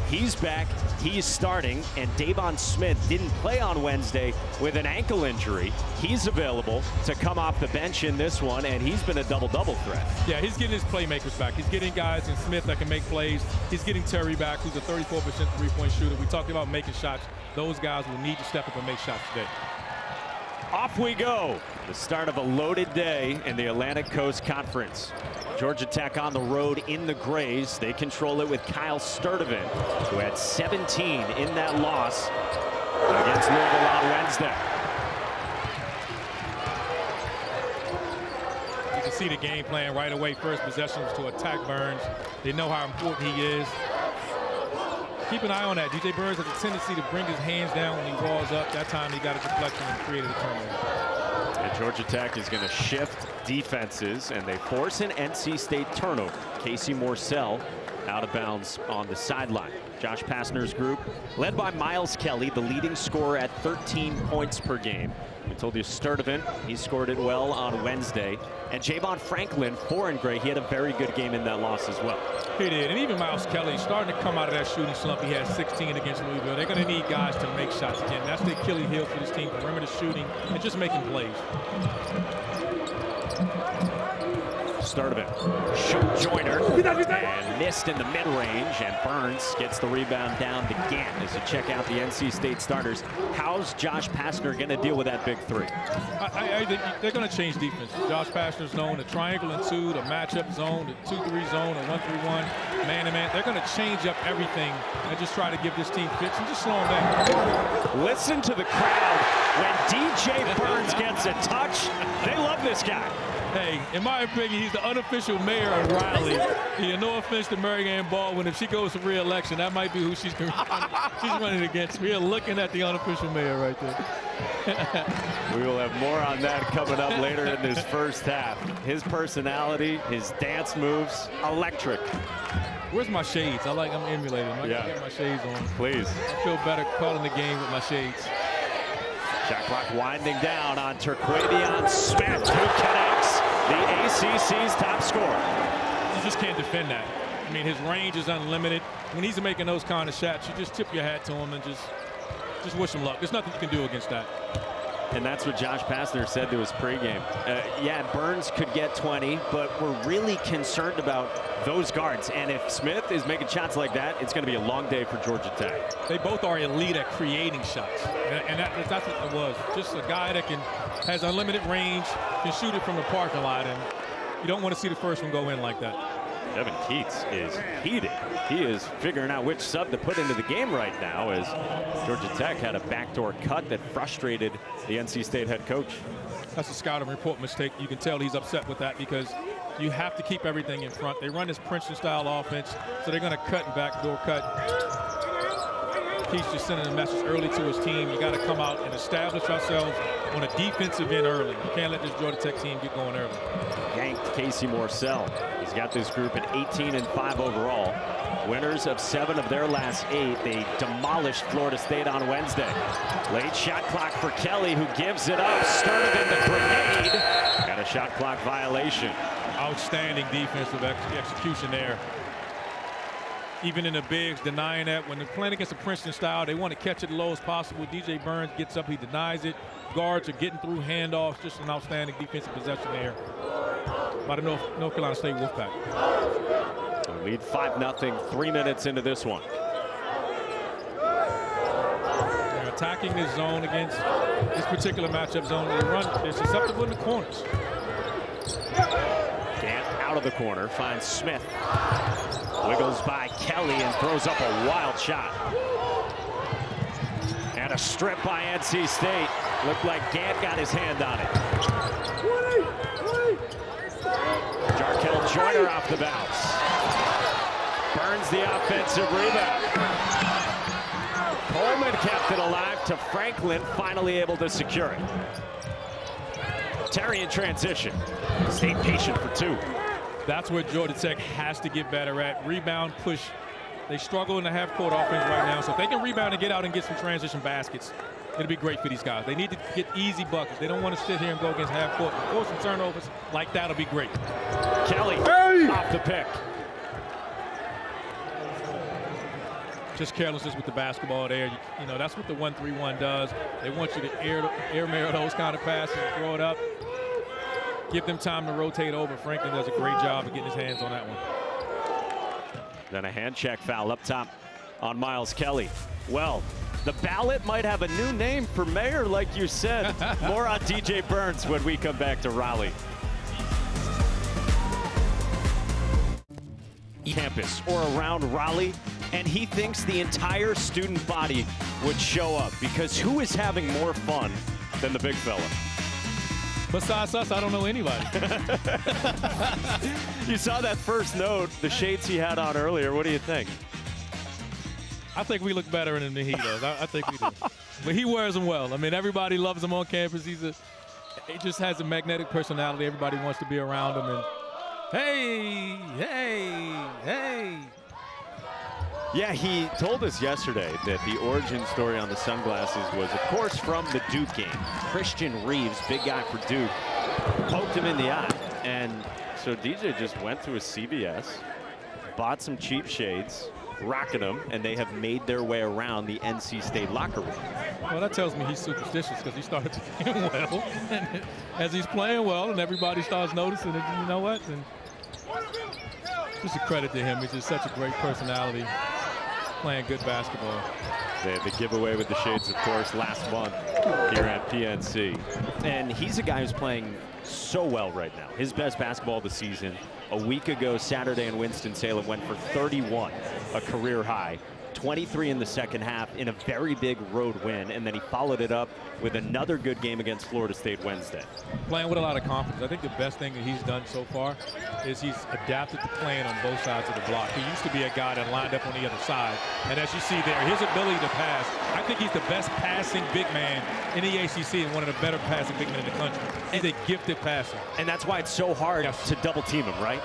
He's back, he's starting, and Terquavion Smith didn't play on Wednesday with an ankle injury. He's available to come off the bench in this one, and he's been a double-double threat. Yeah, he's getting his playmakers back. He's getting guys in Smith that can make plays. He's getting Terry back, who's a 34% three-point shooter. We talked about making shots. Those guys will need to step up and make shots today. Off we go. The start of a loaded day in the Atlantic Coast Conference. Georgia Tech on the road in the Grays. They control it with Kyle Sturtevant, who had 17 in that loss against Louisville on Wednesday. You can see the game plan right away. First possession was to attack Burns. They know how important he is. Keep an eye on that. DJ Burns has a tendency to bring his hands down when he walls up. That time he got a deflection and created a turnover. And Georgia Tech is going to shift defenses, and they force an NC State turnover. Casey Morsell out of bounds on the sideline. Josh Pastner's group, led by Miles Kelly, the leading scorer at 13 points per game. We told you Sturtevant, he scored it well on Wednesday. And Javon Franklin, 4 in gray, he had a very good game in that loss as well. He did, and even Miles Kelly starting to come out of that shooting slump. He had 16 against Louisville. They're going to need guys to make shots again. That's the Achilles heel for this team, perimeter shooting and just making plays. Sturtevant, shoot Joyner, and missed in the mid-range, and Burns gets the rebound down to Gant as you check out the NC State starters. How's Josh Pastner going to deal with that big three? They're going to change defense. Josh Pastner's known the triangle and two, the matchup zone, the 2-3 zone, the 1-3-1, man-to-man. They're going to change up everything and just try to give this team fits and just slow them down. Listen to the crowd when DJ Burns gets a touch. They love this guy. Hey, in my opinion, he's the unofficial mayor of Raleigh. Yeah, no offense to Mary Ann Baldwin. If she goes to re-election, that might be who she's running against. We are looking at the unofficial mayor right there. We will have more on that coming up later in this first half. His personality, his dance moves, electric. Where's my shades? I'm emulating. I gotta get my shades on. Please. I feel better calling the game with my shades. Shot clock winding down on Terquavion Smith, who connects the ACC's top scorer. You just can't defend that. I mean, his range is unlimited. When he's making those kind of shots, you just tip your hat to him and just wish him luck. There's nothing you can do against that. And that's what Josh Pastner said to his pregame. Yeah, Burns could get 20, but we're really concerned about those guards. And if Smith is making shots like that, it's going to be a long day for Georgia Tech. They both are elite at creating shots. And that's what it was. Just a guy that has unlimited range, can shoot it from the parking lot. And you don't want to see the first one go in like that. Devin Keats is heated. He is figuring out which sub to put into the game right now as Georgia Tech had a backdoor cut that frustrated the NC State head coach. That's a scouting report mistake. You can tell he's upset with that because you have to keep everything in front. They run this Princeton-style offense, so they're going to cut and backdoor cut. Keats just sending a message early to his team. You got to come out and establish ourselves on a defensive end early. You can't let this Georgia Tech team get going early. Yanked Casey Morsell. He's got this group at 18-5 overall. Winners of 7 of their last 8. They demolished Florida State on Wednesday. Late shot clock for Kelly, who gives it up. Sturtevant the grenade. Got a shot clock violation. Outstanding defensive execution there. Even in the bigs, denying that. When they're playing against a Princeton style, they want to catch it low as possible. DJ Burns gets up, he denies it. Guards are getting through handoffs. Just an outstanding defensive possession there by the North Carolina State Wolfpack. Lead 5-0, 3 minutes into this one. They're attacking this zone against this particular matchup zone. They're susceptible in the corners. Gant out of the corner, finds Smith. Wiggles by Kelly and throws up a wild shot. And a strip by NC State. Looked like Gant got his hand on it. Jarkel Joyner off the bounce. Burns the offensive rebound. Coleman kept it alive to Franklin, finally able to secure it. Terry in transition. Stay patient for 2. That's where Georgia Tech has to get better at. Rebound, push. They struggle in the half-court offense right now. So if they can rebound and get out and get some transition baskets, it'll be great for these guys. They need to get easy buckets. They don't want to sit here and go against half-court. Force some turnovers like that'll be great. Kelly off the pick. just carelessness with the basketball there. You know, that's what the 1-3-1 does. They want you to air mail those kind of passes and throw it up. Give them time to rotate over. Franklin does a great job of getting his hands on that one. Then a hand check foul up top on Miles Kelly. Well, the ballot might have a new name for mayor, like you said. More on DJ Burns when we come back to Raleigh. Campus or around Raleigh, and he thinks the entire student body would show up, because who is having more fun than the big fella? Besides us, I don't know anybody. You saw that first note, the shades he had on earlier. What do you think? I think we look better than he does. I think we do. But he wears them well. I mean, everybody loves him on campus. He just has a magnetic personality. Everybody wants to be around him. And hey, hey, hey. Yeah, he told us yesterday that the origin story on the sunglasses was, of course, from the Duke game. Christian Reeves, big guy for Duke, poked him in the eye. And so DJ just went to a CVS, bought some cheap shades, rocking them, and they have made their way around the NC State locker room. Well, that tells me he's superstitious, because he started to play well. And as he's playing well and everybody starts noticing it, you know what? And just a credit to him. He's just such a great personality, playing good basketball. They had the giveaway with the shades, of course, last month here at PNC. And he's a guy who's playing so well right now. His best basketball of the season. A week ago, Saturday in Winston-Salem, went for 31, a career high. 23 in the second half in a very big road win, and then he followed it up with another good game against Florida State Wednesday. Playing with a lot of confidence. I think the best thing that he's done so far is he's adapted to playing on both sides of the block. He used to be a guy that lined up on the other side, and as you see there, his ability to pass, I think he's the best passing big man in the ACC and one of the better passing big men in the country. He's a gifted passer. And that's why it's so hard to double team him, right?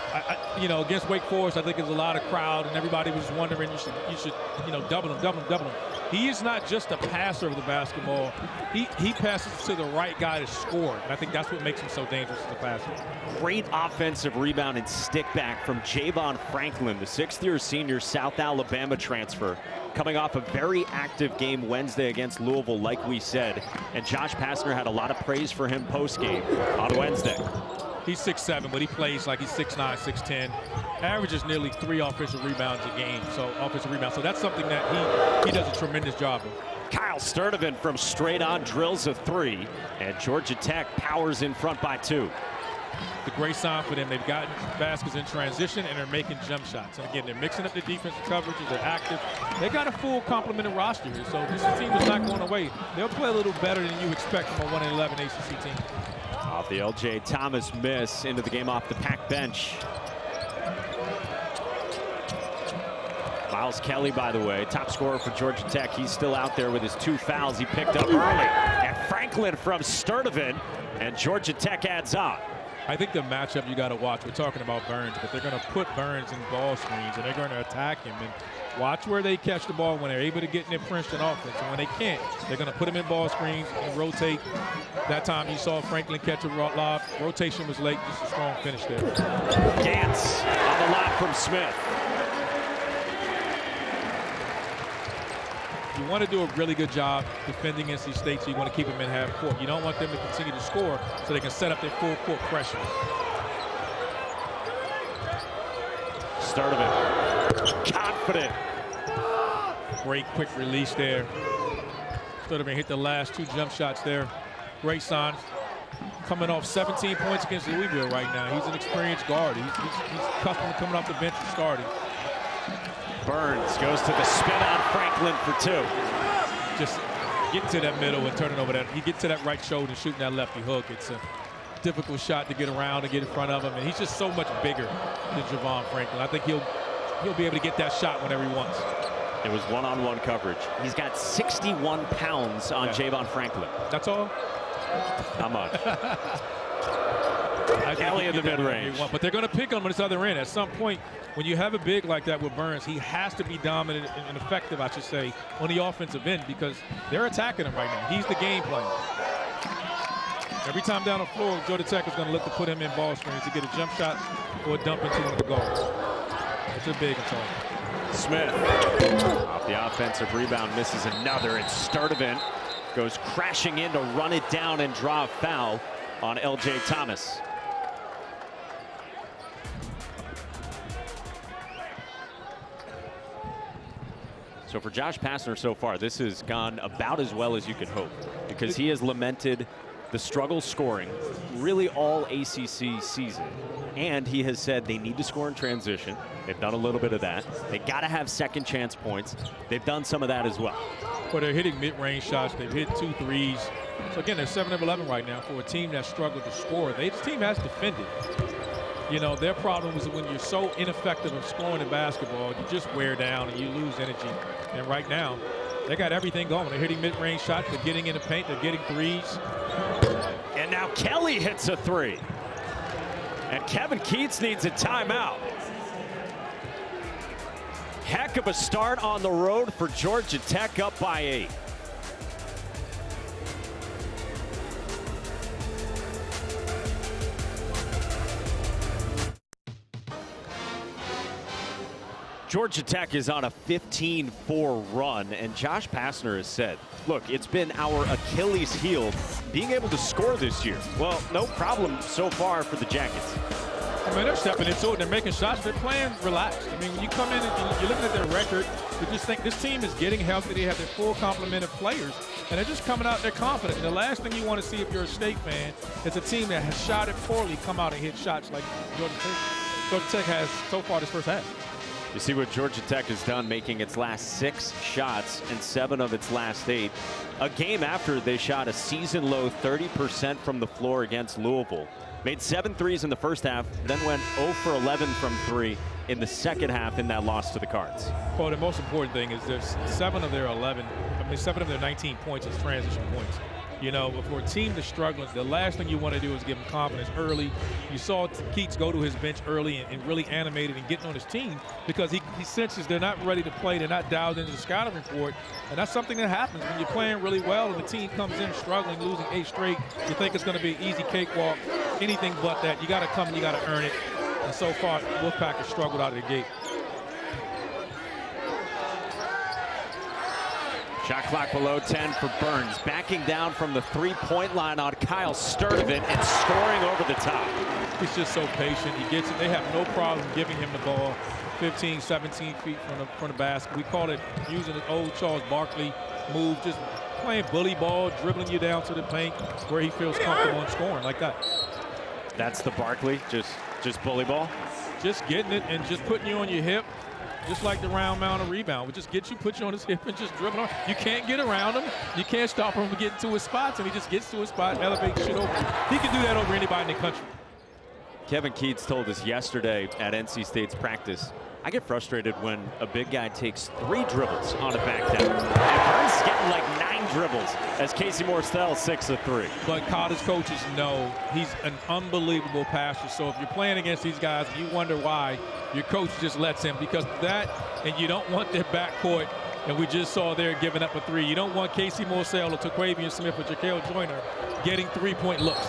You know, against Wake Forest, I think there's a lot of crowd, and everybody was wondering, you should, you know, double him. He is not just a passer of the basketball. He passes to the right guy to score. And I think that's what makes him so dangerous as a passer. Great offensive rebound and stick back from Javon Franklin, the sixth-year senior South Alabama transfer, coming off a very active game Wednesday against Louisville, like we said. And Josh Pastner had a lot of praise for him post-game on Wednesday. He's 6'7", but he plays like he's 6'9", 6'10". Averages nearly 3 offensive rebounds a game, so that's something that he does a tremendous job of. Kyle Sturdivant from straight on drills a 3, and Georgia Tech powers in front by 2. The great sign for them. They've gotten baskets in transition, and they're making jump shots. And again, they're mixing up the defensive coverages. They're active. They got a full complement of roster here, so this team is not going away. They'll play a little better than you expect from a 1-11 ACC team. Off the LJ Thomas miss, into the game off the Pack bench. Miles Kelly, by the way, top scorer for Georgia Tech. He's still out there with his 2 fouls he picked up early. And Franklin from Sturdivant, and Georgia Tech adds on. I think the matchup you got to watch, we're talking about Burns, but they're going to put Burns in ball screens, and they're going to attack him. And watch where they catch the ball when they're able to get in their Princeton offense. And when they can't, they're going to put him in ball screens and rotate. That time you saw Franklin catch a lob. Rotation was late, just a strong finish there. Gantz on the lob from Smith. You want to do a really good job defending NC State, so you want to keep them in half court. You don't want them to continue to score so they can set up their full court pressure. Sturdivant, confident. Great quick release there. Sturdivant hit the last 2 jump shots there. Great sign. Coming off 17 points against Louisville right now. He's an experienced guard. He's accustomed to coming off the bench and starting. Burns goes to the spin on Franklin for 2. Just get to that middle and turn it over that. He gets to that right shoulder and shooting that lefty hook. It's a difficult shot to get around and get in front of him, and he's just so much bigger than Javon Franklin. I think he'll be able to get that shot whenever he wants. It was one-on-one coverage. He's got 61 pounds on Javon Franklin. That's all? Not much. Kelly in the mid-range. But they're going to pick him on this other end. At some point, when you have a big like that with Burns, he has to be dominant and effective, I should say, on the offensive end, because they're attacking him right now. He's the game player. Every time down the floor, Georgia Tech is going to look to put him in ball screens to get a jump shot or a dump into one of the guards. It's a big attack. Smith off the offensive rebound, misses another, and Terquavion goes crashing in to run it down and draw a foul on L.J. Thomas. So for Josh Pastner so far, this has gone about as well as you could hope, because he has lamented the struggle scoring really all ACC season. And he has said they need to score in transition. They've done a little bit of that. They got to have second chance points. They've done some of that as well. Well, they're hitting mid-range shots. They've hit 2 threes. So again, they're 7 of 11 right now for a team that struggled to score. This team has defended. You know, their problem is when you're so ineffective of scoring in basketball, you just wear down and you lose energy. And right now, they got everything going. They're hitting mid-range shots. They're getting in the paint. They're getting threes. And now Kelly hits a 3. And Kevin Keats needs a timeout. Heck of a start on the road for Georgia Tech, up by 8. Georgia Tech is on a 15-4 run, and Josh Pastner has said, look, it's been our Achilles heel being able to score this year. Well, no problem so far for the Jackets. I mean, they're stepping into it. They're making shots. They're playing relaxed. I mean, when you come in and you're looking at their record, you just think this team is getting healthy. They have their full complement of players, and they're just coming out there confident. And the last thing you want to see if you're a State fan is a team that has shot it poorly come out and hit shots like Georgia Tech has so far this first half. You see what Georgia Tech has done, making its last 6 shots and 7 of its last 8. A game after they shot a season-low 30% from the floor against Louisville. Made 7 threes in the first half, then went 0 for 11 from 3 in the second half in that loss to the Cards. Well, the most important thing is there's 7 of their 19 points is transition points. You know, for a team that's struggling, the last thing you want to do is give them confidence early. You saw Keats go to his bench early and really animated and getting on his team because he senses they're not ready to play. They're not dialed into the scouting report. And that's something that happens when you're playing really well and the team comes in struggling, losing 8 straight. You think it's going to be an easy cakewalk. Anything but that. You got to come and you got to earn it. And so far, Wolfpack has struggled out of the gate. Shot clock below 10 for Burns. Backing down from the 3-point line on Kyle Terquavion and scoring over the top. He's just so patient. He gets it. They have no problem giving him the ball 15, 17 feet from the basket. We call it using the old Charles Barkley move, just playing bully ball, dribbling you down to the paint where he feels comfortable and scoring like that. That's the Barkley, just bully ball? Just getting it and just putting you on your hip. Just like the round mound of rebound. We just get you, put you on his hip, and just dribble on. You can't get around him. You can't stop him from getting to his spots, and he just gets to his spot, elevates shit over. He can do that over anybody in the country. Kevin Keats told us yesterday at NC State's practice, I get frustrated when a big guy takes 3 dribbles on a back down. And Burns getting like 9 dribbles as Casey Morsell 6 of 3. But college coaches know he's an unbelievable passer. So if you're playing against these guys and you wonder why, your coach just lets him because that, and you don't want their backcourt, and we just saw there giving up a 3. You don't want Casey Morsell or Terquavion Smith or Jaquel Joyner getting 3-point looks.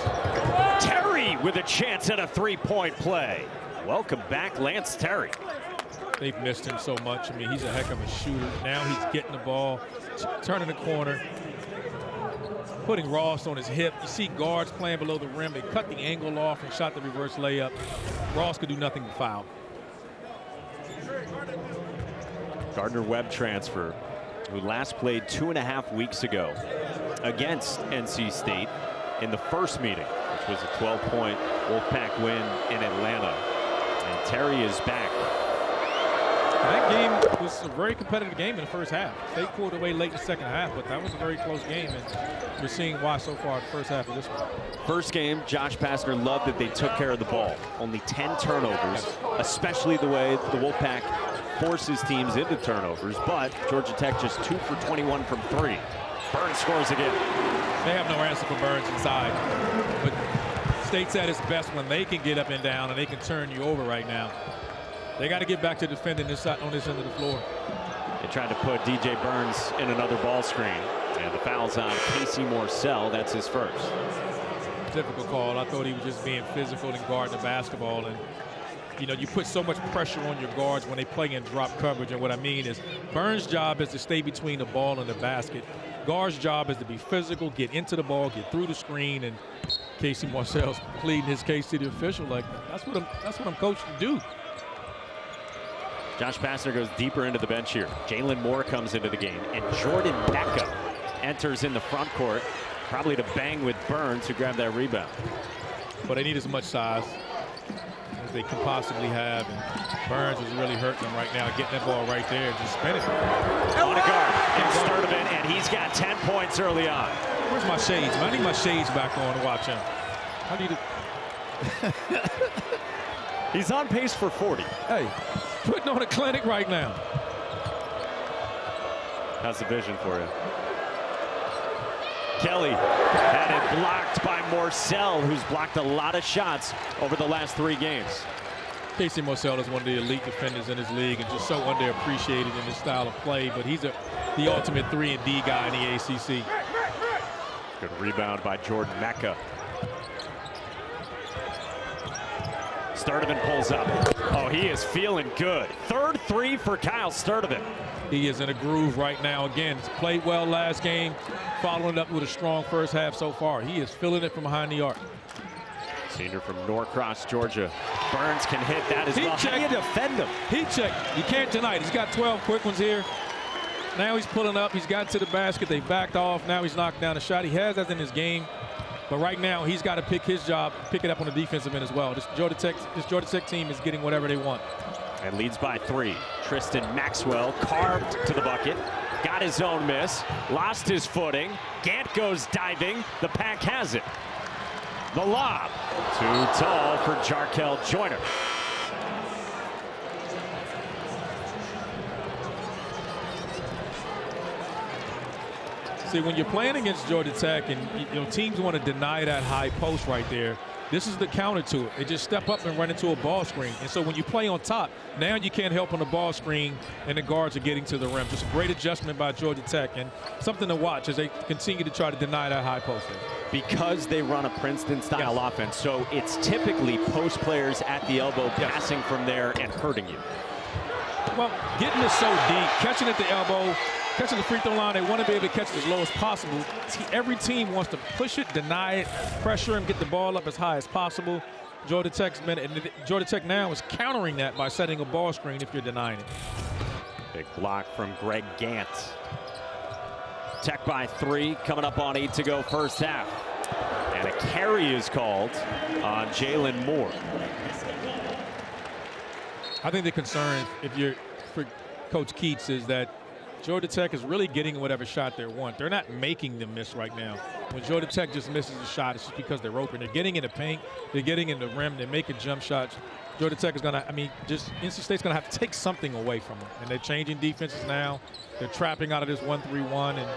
Terry with a chance at a 3-point play. Welcome back, Lance Terry. They've missed him so much. I mean, he's a heck of a shooter. Now he's getting the ball, turning the corner, putting Ross on his hip. You see guards playing below the rim. They cut the angle off and shot the reverse layup. Ross could do nothing but foul. Gardner-Webb transfer, who last played 2.5 weeks ago against NC State in the first meeting, which was a 12-point Wolfpack win in Atlanta. And Terry is back. That game was a very competitive game in the first half. They pulled away late in the second half, but that was a very close game, and we're seeing why so far in the first half of this one. First game, Josh Pastner loved that they took care of the ball. Only 10 turnovers, especially the way the Wolfpack forces teams into turnovers, but Georgia Tech just 2 for 21 from 3. Burns scores again. They have no answer for Burns inside, but State's at its best when they can get up and down and they can turn you over right now. They got to get back to defending this side on this end of the floor. They tried to put DJ Burns in another ball screen, and the foul's on Casey Morsell. That's his first. Difficult call. I thought he was just being physical and guarding the basketball, and You know, you put so much pressure on your guards when they play in drop coverage, and what I mean is Burns' job is to stay between the ball and the basket. Guard's job is to be physical, get into the ball, get through the screen, and Casey Morsell's pleading his case to the official like that's what I'm coached to do. Josh Pastner goes deeper into the bench here. Jalen Moore comes into the game, and Jordan Mecca enters in the front court, probably to bang with Burns, who grabbed that rebound. But they need as much size as they can possibly have, and Burns is really hurting them right now, getting that ball right there and just spinning. On a guard, and Sturdivant, and he's got 10 points early on. Where's my shades? I need my shades back on to watch him. I need to. He's on pace for 40. Hey, putting on a clinic right now. How's the vision for you? Kelly had it blocked by Morsell, who's blocked a lot of shots over the last 3 games. Casey Morsell is one of the elite defenders in his league and just so underappreciated in his style of play, but he's the ultimate 3-and-D guy in the ACC. Good rebound by Jordan Mecca. Sturdivant pulls up. Oh, he is feeling good. 3rd 3 for Kyle Sturdivant. He is in a groove right now. Again, he's played well last game, following it up with a strong first half so far. He is feeling it from behind the arc. Senior from Norcross, Georgia. Burns can hit that as well. How do you defend him? Heat check. You can't tonight. He's got 12 quick ones here. Now he's pulling up. He's gotten to the basket. They backed off. Now he's knocked down a shot. He has that in his game. But right now, he's got to pick his job, pick it up on the defensive end as well. This Georgia Tech team is getting whatever they want. And leads by 3. Tristan Maxwell carved to the bucket. Got his own miss. Lost his footing. Gant goes diving. The Pack has it. The lob. Too tall for Jarkel Joyner. See, when you're playing against Georgia Tech and teams want to deny that high post right there, this is the counter to it. They just step up and run into a ball screen. And so when you play on top, now you can't help on the ball screen and the guards are getting to the rim. Just a great adjustment by Georgia Tech and something to watch as they continue to try to deny that high post. Because they run a Princeton-style offense, so it's typically post players at the elbow passing from there and hurting you. Well, getting it so deep, catching at the elbow, catching the free throw line, they want to be able to catch it as low as possible. Every team wants to push it, deny it, pressure him, get the ball up as high as possible. Georgia Tech now is countering that by setting a ball screen if you're denying it. Big block from Greg Gant. Tech by 3, coming up on 8 to go first half. And a carry is called on Jalen Moore. I think the concern for Coach Keats is that Georgia Tech is really getting whatever shot they want. They're not making them miss right now. When Georgia Tech just misses a shot, it's just because they're open. They're getting in the paint, they're getting in the rim, they're making jump shots. Georgia Tech is going to, NC State's going to have to take something away from them. And they're changing defenses now. They're trapping out of this 1-3-1 and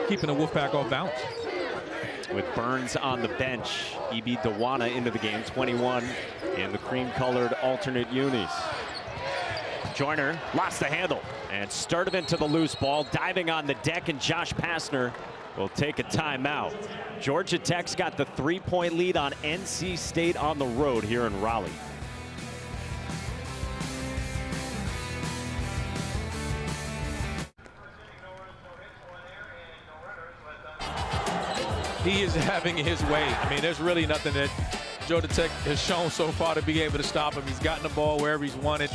keeping the Wolfpack off balance. With Burns on the bench, E.B. Dewana into the game, 21 in the cream-colored alternate unis. Joyner lost the handle, and Sturdivant to the loose ball, diving on the deck, and Josh Pastner will take a timeout. Georgia Tech's got the 3-point lead on NC State on the road here in Raleigh. He is having his way. There's really nothing that Georgia Tech has shown so far to be able to stop him. He's gotten the ball wherever he's wanted.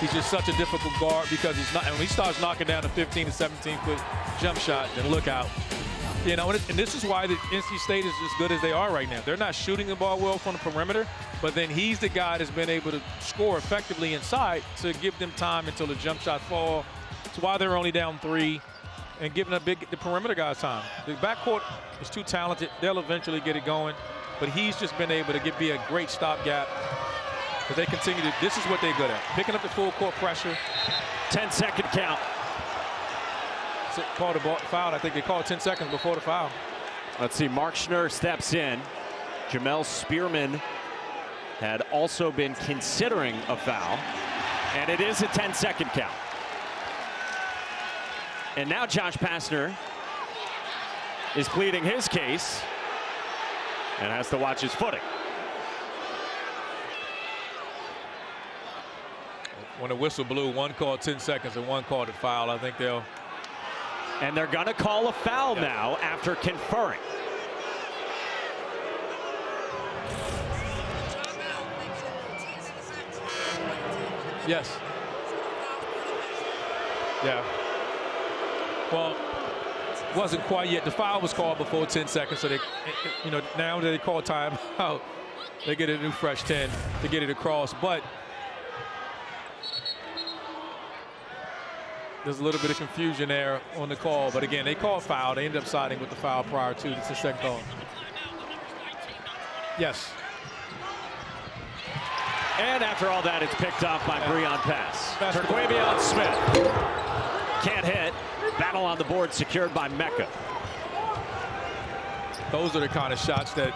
He's just such a difficult guard because when he starts knocking down a 15 to 17-foot jump shot, then look out. And this is why the NC State is as good as they are right now. They're not shooting the ball well from the perimeter, but then he's the guy that's been able to score effectively inside to give them time until the jump shots fall. That's why they're only down 3. And giving the perimeter guys time. The backcourt is too talented. They'll eventually get it going. But he's just been able to be a great stopgap. But they continue to, this is what they're good at. Picking up the full court pressure. 10-second count. Called a foul. I think they called 10 seconds before the foul. Let's see, Mark Schnurr steps in. Jamel Spearman had also been considering a foul. And it is a 10-second count. And now Josh Pastner is pleading his case and has to watch his footing. When the whistle blew, one called 10 seconds and one called a foul. I think they'll. And they're going to call a foul now after conferring. Yes. Yeah. Well, wasn't quite yet. The foul was called before 10 seconds, so they, now that they call timeout, they get a new fresh 10 to get it across. But there's a little bit of confusion there on the call. But again, they called foul. They ended up siding with the foul prior to the second call. Yes. And after all that, it's picked off by Breon pass. Terquavion Smith can't hit. Battle on the board secured by Mecca. Those are the kind of shots that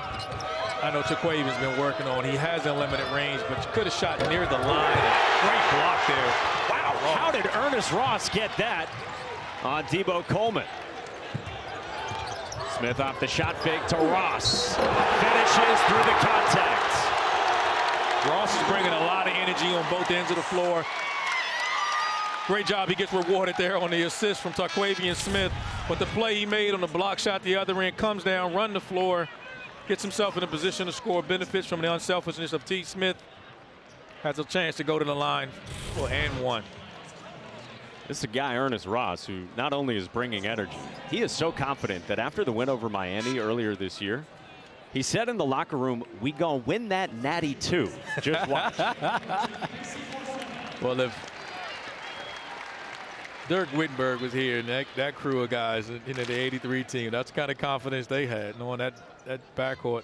I know Terquavion's been working on. He has unlimited range, but you could have shot near the line. Great block there. Wow, how did Ernest Ross get that on Debo Coleman? Smith off the shot fake to Ross. Finishes through the contact. Ross is bringing a lot of energy on both ends of the floor. Great job. He gets rewarded there on the assist from Terquavion Smith. But the play he made on the block shot the other end, comes down, run the floor, gets himself in a position to score, benefits from the unselfishness of T. Smith. Has a chance to go to the line for and one. This is a guy, Ernest Ross, who not only is bringing energy, he is so confident that after the win over Miami earlier this year, he said in the locker room, "We gonna win that natty too." Just watch. Well, if Dirk Wittenberg was here and that crew of guys, the 83 team, that's the kind of confidence they had, knowing that backcourt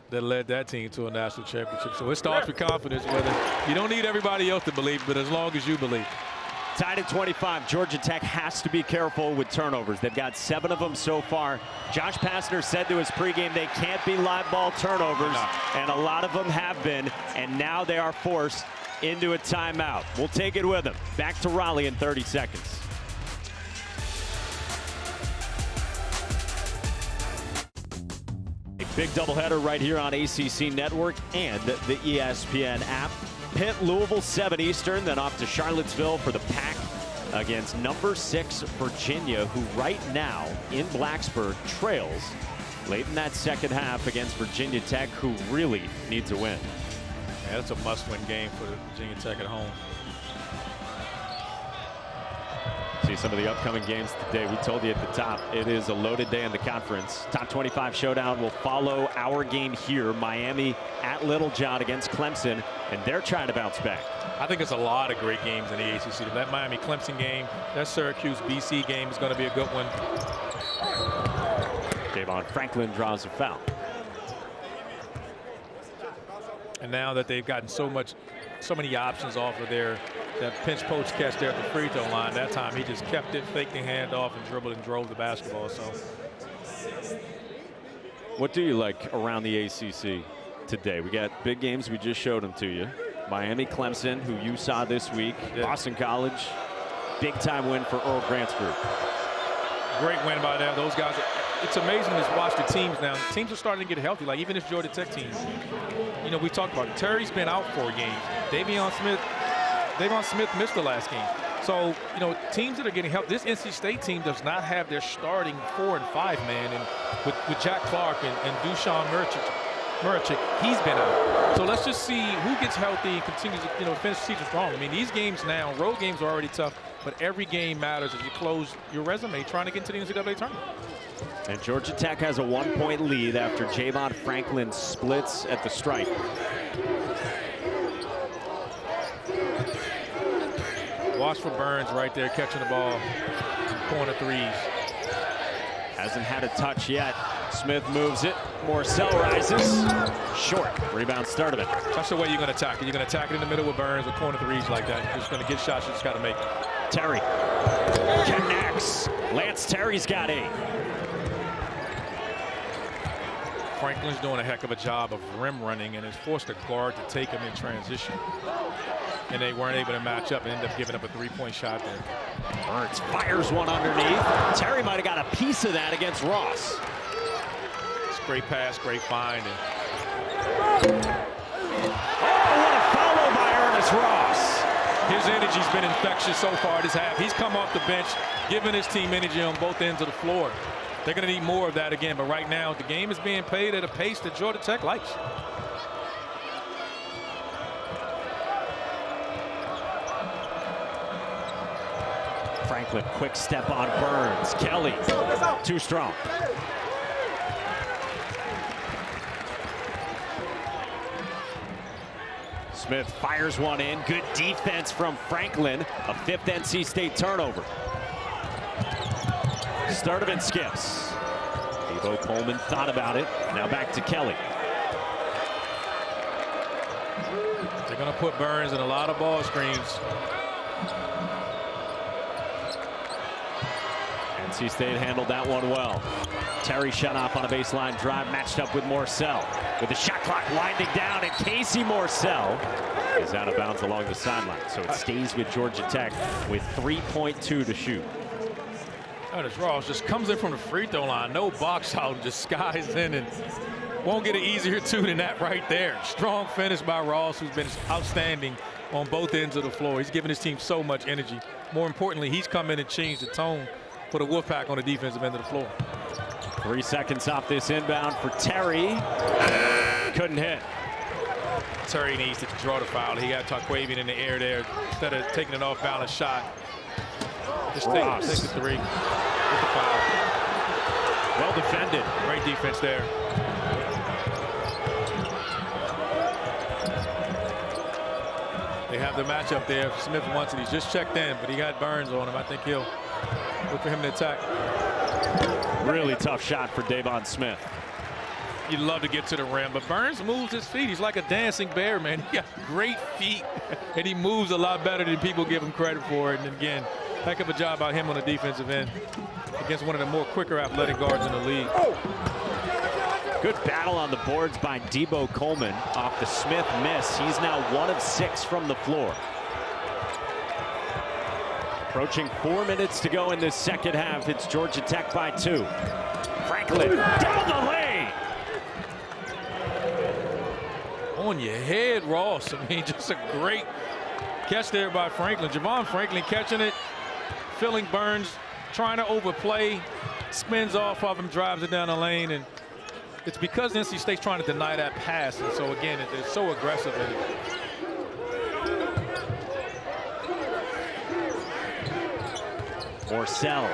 that led that team to a national championship. So it starts with confidence. Whether you don't need everybody else to believe, but as long as you believe. Tied at 25, Georgia Tech has to be careful with turnovers. They've got 7 of them so far. Josh Pastner said to his pregame they can't be live ball turnovers, and a lot of them have been, and now they are forced into a timeout. We'll take it with them. Back to Raleigh in 30 seconds. A big doubleheader right here on ACC Network and the ESPN app. Pitt, Louisville, 7 Eastern, then off to Charlottesville for the Pack against number 6 Virginia, who right now in Blacksburg trails late in that second half against Virginia Tech, who really needs a win. Yeah, that's a must-win game for Virginia Tech at home. See some of the upcoming games today. We told you at the top, it is a loaded day in the conference. Top 25 showdown will follow our game here. Miami at Littlejohn against Clemson, and they're trying to bounce back. I think it's a lot of great games in the ACC. That Miami-Clemson game, that Syracuse-BC game is going to be a good one. Javon Franklin draws a foul. And now that they've gotten so many options off of that pinch poach catch there at the free throw line, that time he just kept it, faked the handoff, and dribbled and drove the basketball. So, what do you like around the ACC today? We got big games. We just showed them to you. Miami, Clemson, who you saw this week. Yeah. Boston College, big time win for Earl Grant's group. Great win by them. Those guys. It's amazing to watch the teams now. Teams are starting to get healthy. Like even this Georgia Tech team. You know, we talked about it. Terry's been out for a game. Davon Smith missed the last game. So, you know, teams that are getting help. This NC State team does not have their starting 4 and 5 man. And with Jack Clark and Dushan Murchik, he's been out. So let's just see who gets healthy and continues to, finish the season strong. I mean, these games now, road games are already tough, but every game matters as you close your resume trying to get into the NCAA tournament. And Georgia Tech has a 1-point lead after Javon Franklin splits at the stripe. Watch for Burns right there catching the ball. Corner threes. Hasn't had a touch yet. Smith moves it. Morsell rises. Short. Rebound Sturdivant. That's the way you're going to attack it. You're going to attack it in the middle with Burns with corner threes like that. You're just going to get shots. You just got to make it. Terry connects. Lance Terry's got 8. Franklin's doing a heck of a job of rim running and has forced a guard to take him in transition. And they weren't able to match up and ended up giving up a 3-point shot there. Burns fires one underneath. Terry might have got a piece of that against Ross. It's great pass, great find. Oh, what a follow by Ernest Terrence Ross. His energy's been infectious so far this half. He's come off the bench, giving his team energy on both ends of the floor. They're going to need more of that again, but right now the game is being played at a pace that Georgia Tech likes. Franklin, quick step on Burns. Kelly, too strong. Smith fires one in. Good defense from Franklin. A 5th NC State turnover. Sturdivant skips. Debo Coleman thought about it. Now back to Kelly. They're going to put Burns in a lot of ball screens. NC State handled that one well. Terry shut off on a baseline drive, matched up with Morsell. With the shot clock winding down, and Casey Morsell is out of bounds along the sideline. So it stays with Georgia Tech with 3.2 to shoot. Notice Ross just comes in from the free throw line. No box out, just skies in, and won't get an easier two than that right there. Strong finish by Ross, who's been outstanding on both ends of the floor. He's given his team so much energy. More importantly, he's come in and changed the tone for the Wolfpack on the defensive end of the floor. 3 seconds off this inbound for Terry. Couldn't hit. Terry needs to draw the foul. He got Terquavion in the air there instead of taking an off-balance shot. Just take the three with the foul. Well defended. Great defense there. They have the matchup there. If Smith wants it, he's just checked in, but he got Burns on him. I think he'll look for him to attack. Really tough shot for Devon Smith. You'd love to get to the rim, but Burns moves his feet. He's like a dancing bear, man. He got great feet, and he moves a lot better than people give him credit for. And again, heck of a job by him on the defensive end against one of the more quicker athletic guards in the league. Good battle on the boards by Debo Coleman off the Smith miss. He's now 1 of 6 from the floor. Approaching 4 minutes to go in this second half. It's Georgia Tech by 2. Franklin down the lane. On your head, Ross. I mean, just a great catch there by Franklin. Javon Franklin catching it, filling Burns, trying to overplay, spins off of him, drives it down the lane, and it's because NC State's trying to deny that pass, and so again, they're so aggressive in it. Morsell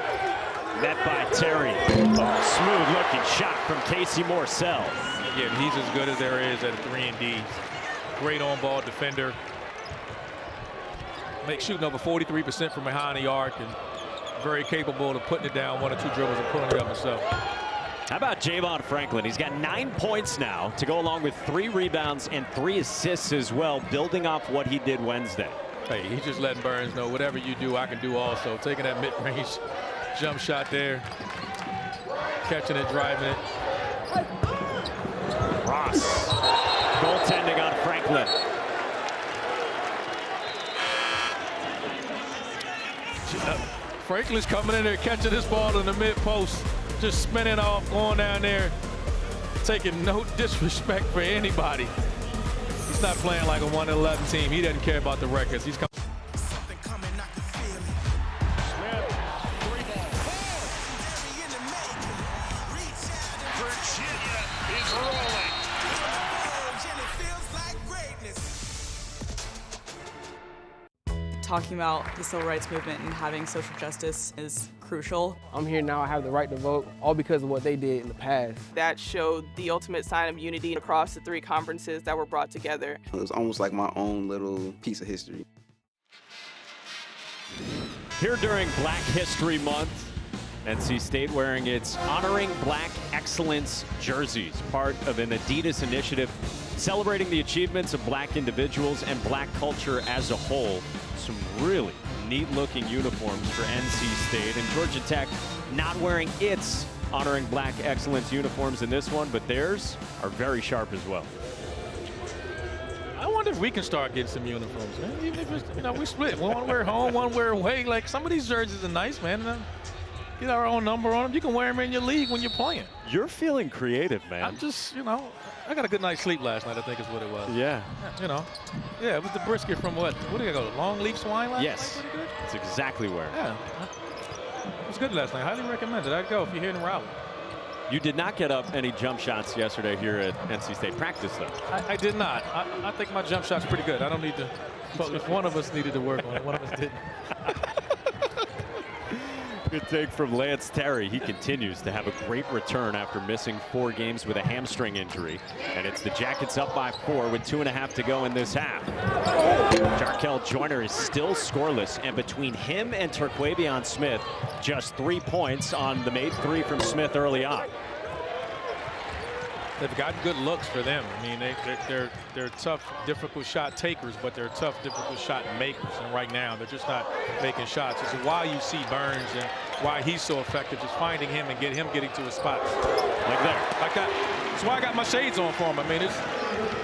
met by Terry. Oh, smooth looking shot from Casey Morsell. Yeah, he's as good as there is at a 3-and-D. Great on-ball defender. Shooting over 43% from behind the arc, and very capable of putting it down 1 or 2 dribbles and pulling it up himself. How about Javon Franklin? He's got 9 points now to go along with 3 rebounds and 3 assists as well, building off what he did Wednesday. Hey, he's just letting Burns know whatever you do, I can do also. Taking that mid-range jump shot there, catching it, driving it. Ross, goaltending on Franklin. Franklin's coming in there, catching this ball in the mid-post, just spinning off, going down there, taking no disrespect for anybody. He's not playing like a 1-11 team. He doesn't care about the records. He's coming. Talking about the civil rights movement and having social justice is crucial. I'm here now, I have the right to vote, all because of what they did in the past. That showed the ultimate sign of unity across the 3 conferences that were brought together. It was almost like my own little piece of history. Here during Black History Month, NC State wearing its Honoring Black Excellence jerseys, part of an Adidas initiative celebrating the achievements of black individuals and black culture as a whole. Some really neat-looking uniforms for NC State, and Georgia Tech not wearing its Honoring Black Excellence uniforms in this one, but theirs are very sharp as well. I wonder if we can start getting some uniforms, man. Even if it's, we split. One wear home, one wear away. Like, some of these jerseys are nice, man. get our own number on them. You can wear them in your league when you're playing. You're feeling creative, man. I'm just, I got a good night's sleep last night, I think is what it was. Yeah. Yeah, it was the brisket from what did I go, Longleaf Swine last night? Yes. That's exactly where. Yeah. It was good last night. Highly recommend it. I'd go if you're here in Raleigh. You did not get up any jump shots yesterday here at NC State practice, though. I did not. I think my jump shot's pretty good. I don't need to. But if one of us needed to work on it, one of us didn't. Good take from Lance Terry. He continues to have a great return after missing 4 games with a hamstring injury. And it's the Jackets up by 4 with 2.5 to go in this half. Jarkel Joyner is still scoreless, and between him and Terquavion Smith, just 3 points on the made 3 from Smith early on. They've got good looks for them. I mean, they're tough, difficult shot takers, but they're tough, difficult shot makers. And right now, they're just not making shots. It's why you see Burns and why he's so effective, just finding him and getting to his spots. Like that. Like that. That's why I got my shades on for him. I mean, it's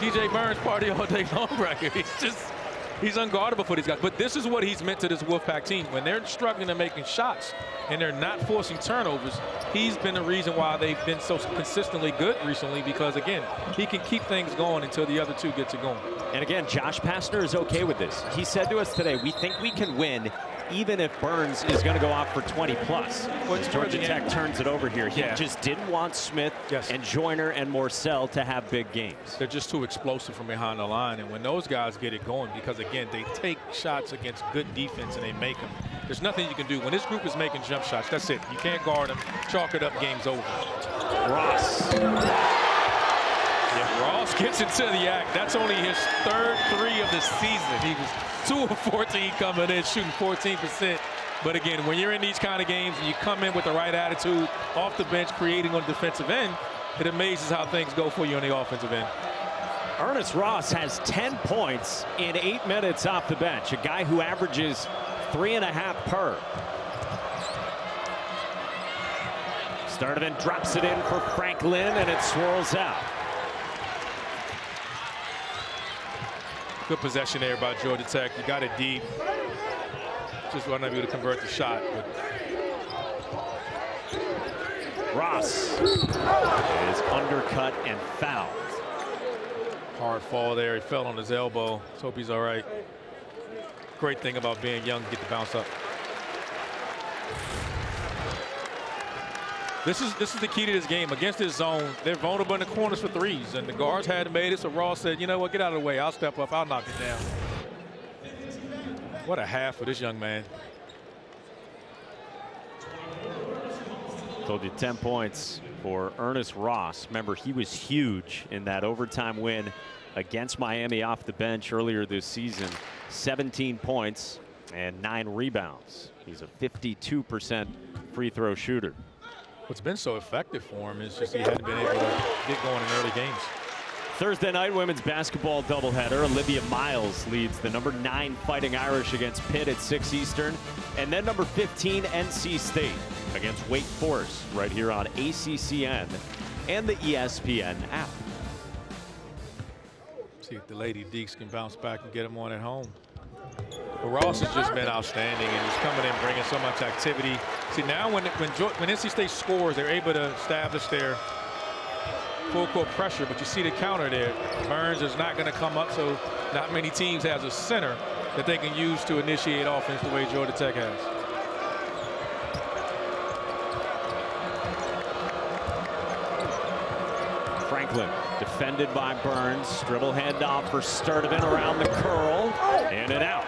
DJ Burns party all day long record. He's unguardable for these guys. But this is what he's meant to this Wolfpack team. When they're struggling and making shots and they're not forcing turnovers, he's been the reason why they've been so consistently good recently, because, again, he can keep things going until the other two gets it going. And, again, Josh Pastner is okay with this. He said to us today, we think we can win even if Burns is going to go off for 20-plus. Well, Georgia Tech turns it over here. He just didn't want Smith and Joyner and Morsell to have big games. They're just too explosive from behind the line. And when those guys get it going, because, again, they take shots against good defense and they make them. There's nothing you can do. When this group is making jump shots, that's it. You can't guard them. Chalk it up, game's over. Ross. If Ross gets into the act, that's only his 3rd 3 of the season. He was 2 of 14 coming in, shooting 14%. But again, when you're in these kind of games and you come in with the right attitude, off the bench, creating on the defensive end, it amazes how things go for you on the offensive end. Ernest Ross has 10 points in 8 minutes off the bench, a guy who averages 3.5 per. Sturdivant drops it in for Franklin, and it swirls out. Good possession there by Georgia Tech. You got it deep. Just wasn't able to convert the shot. But Ross is undercut and fouled. Hard fall there. He fell on his elbow. Let's hope he's all right. Great thing about being young, get the bounce up. This is the key to this game. Against this zone, they're vulnerable in the corners for threes, and the guards hadn't made it, so Ross said, you know what, get out of the way. I'll step up. I'll knock it down. What a half for this young man. Told you 10 points for Ernest Ross. Remember, he was huge in that overtime win against Miami off the bench earlier this season. 17 points and 9 rebounds. He's a 52% free throw shooter. What's been so effective for him is just he hadn't been able to get going in early games. Thursday night women's basketball doubleheader. Olivia Miles leads the number 9 Fighting Irish against Pitt at 6 Eastern. And then number 15 NC State against Wake Forest right here on ACCN and the ESPN app. See if the Lady Deeks can bounce back and get them on at home. But Ross has just been outstanding, and he's coming in bringing so much activity. See, now when NC State scores, they're able to establish their full court pressure, but you see the counter there. Burns is not going to come up, so not many teams has a center that they can use to initiate offense the way Georgia Tech has. Franklin defended by Burns. Dribble handoff for Sturdivant around the curl. In and out.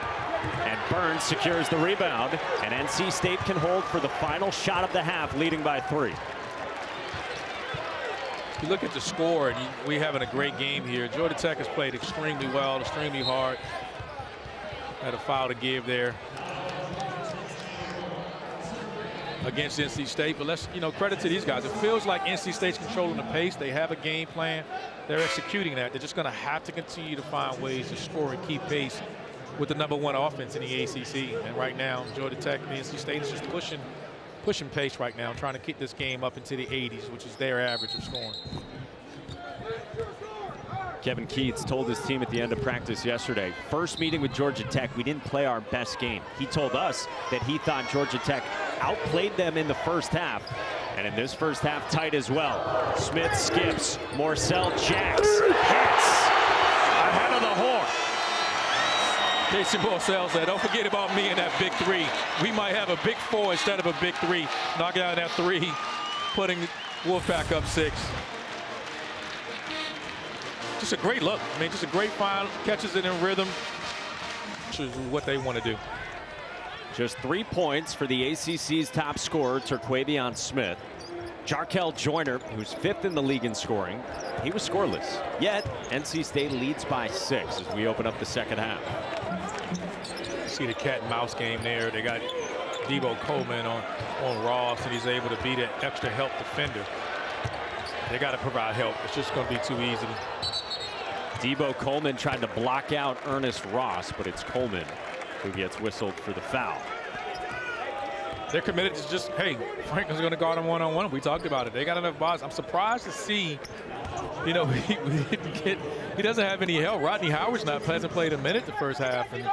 And Burns secures the rebound. And NC State can hold for the final shot of the half, leading by 3. You look at the score, and we're having a great game here. Georgia Tech has played extremely well, extremely hard. Had a foul to give there against NC State, but let's, credit to these guys. It feels like NC State's controlling the pace. They have a game plan. They're executing that. They're just going to have to continue to find ways to score and keep pace with the #1 offense in the ACC. And right now, Georgia Tech and NC State is just pushing pace right now, trying to keep this game up into the 80s, which is their average of scoring. Kevin Keats told his team at the end of practice yesterday, first meeting with Georgia Tech, we didn't play our best game. He told us that he thought Georgia Tech outplayed them in the first half. And in this first half, tight as well. Smith skips, Morsell jacks, hits, ahead of the horn. Casey Morsell said, don't forget about me in that big three. We might have a big four instead of a big three. Knock out that three, putting Wolfpack up 6. Just a great look. I mean, just a great find, catches it in rhythm, which is what they want to do. Just 3 points for the ACC's top scorer, Terquavion Smith. Jarkel Joyner, who's 5th in the league in scoring, he was scoreless. Yet, NC State leads by 6 as we open up the second half. See the cat and mouse game there. They got Debo Coleman on Ross, and he's able to beat an extra help defender. They got to provide help. It's just going to be too easy. Debo Coleman tried to block out Ernest Ross, but it's Coleman who gets whistled for the foul. They're committed to just, hey, Franklin's going to guard him one-on-one. We talked about it. They got enough bodies. I'm surprised to see, you know, he doesn't have any help. Rodney Howard's hasn't played a minute the first half, and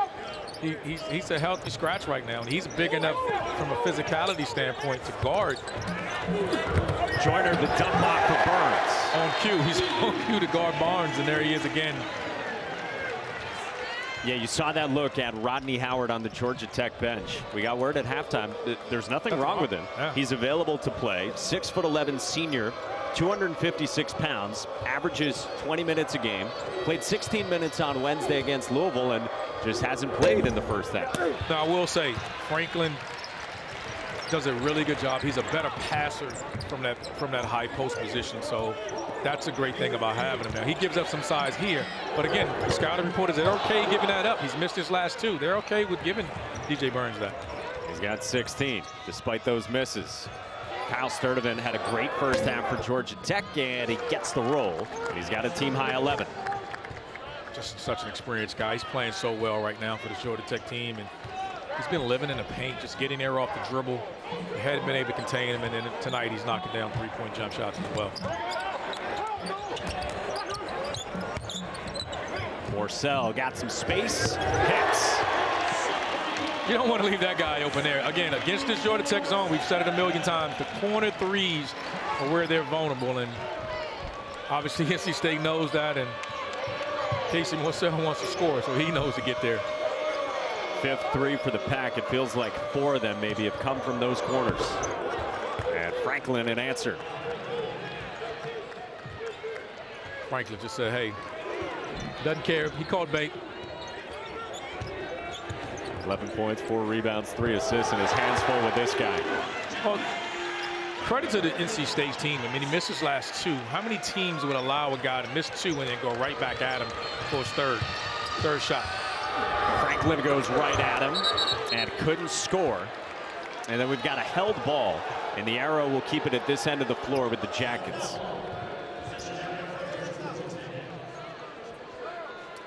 he's a healthy scratch right now, and he's big enough from a physicality standpoint to guard. Joyner, the dump block for Burns. On cue, he's on cue to guard Barnes, and there he is again. Yeah, you saw that look at Rodney Howard on the Georgia Tech bench. We got word at halftime that there's nothing wrong with him. Yeah. He's available to play. 6'11" senior, 256 pounds, averages 20 minutes a game. Played 16 minutes on Wednesday against Louisville and just hasn't played in the first half. Now, I will say, Franklin does a really good job. He's a better passer from that high post position, so that's a great thing about having him now. He gives up some size here, but again, the scouting reporters, they're okay giving that up. He's missed his last 2. They're okay with giving DJ Burns that. He's got 16 despite those misses. Kyle Sturdivant had a great first half for Georgia Tech, and he gets the roll, and he's got a team high 11. Just such an experienced guy. He's playing so well right now for the Georgia Tech team, and he's been living in the paint, just getting there off the dribble. They hadn't been able to contain him, and then tonight he's knocking down 3-point jump shots as well. Morsell got some space, hits. You don't want to leave that guy open there. Again, against this Georgia Tech zone, we've said it a million times, the corner threes are where they're vulnerable, and obviously NC State knows that, and Casey Morsell wants to score, so he knows to get there. 5th 3 for the Pack. It feels like 4 of them maybe have come from those corners. And Franklin an answer. Franklin just said, hey, doesn't care. He called bait. 11 points, 4 rebounds, 3 assists, and his hands full with this guy. Well, credit to the NC State team. I mean, he missed his last 2. How many teams would allow a guy to miss 2 and then go right back at him for his third shot? Franklin goes right at him and couldn't score. And then we've got a held ball, and the arrow will keep it at this end of the floor with the Jackets.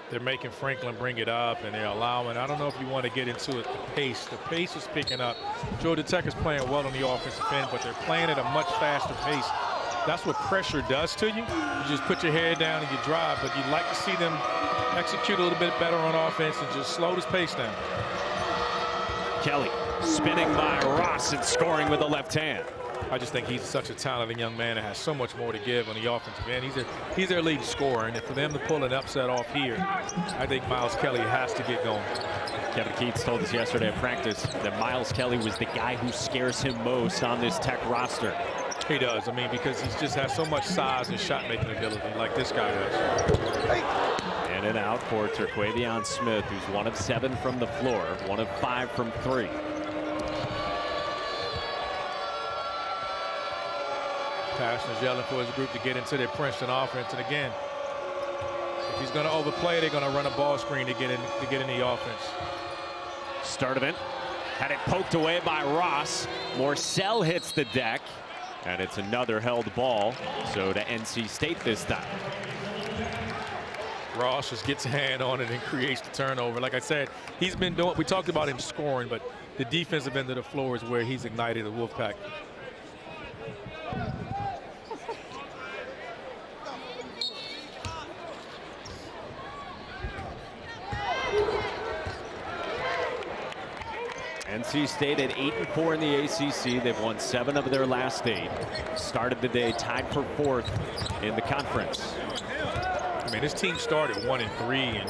They're making Franklin bring it up, and they're allowing, I don't know if you want to get into it, the pace. The pace is picking up. Georgia Tech is playing well on the offensive end, but they're playing at a much faster pace. That's what pressure does to you. You just put your head down and you drive, but you'd like to see them execute a little bit better on offense and just slow this pace down. Kelly Spinning by Ross and scoring with the left hand. I just think he's such a talented young man that has so much more to give on the offensive end. He's their leading scorer, and for them to pull an upset off here, I think Miles Kelly has to get going. Kevin Keats told us yesterday at practice that Miles Kelly was the guy who scares him most on this Tech roster. He does. I mean, because he just has so much size and shot-making ability like this guy does. In and out for Terquavion Smith, who's 1 of 7 from the floor, 1 of 5 from 3. Pastner's yelling for his group to get into their Princeton offense, and again, if he's going to overplay, they're going to run a ball screen to get in the offense. Sturdivant had it poked away by Ross. Morsell hits the deck, and it's another held ball, so to NC State this time. Ross just gets a hand on it and creates the turnover. Like I said, he's been doing, we talked about him scoring, but the defensive end of the floor is where he's ignited the Wolfpack. NC State at 8-4 in the ACC. They've won 7 of their last 8. Started the day tied for 4th in the conference. I mean, this team started 1-3 and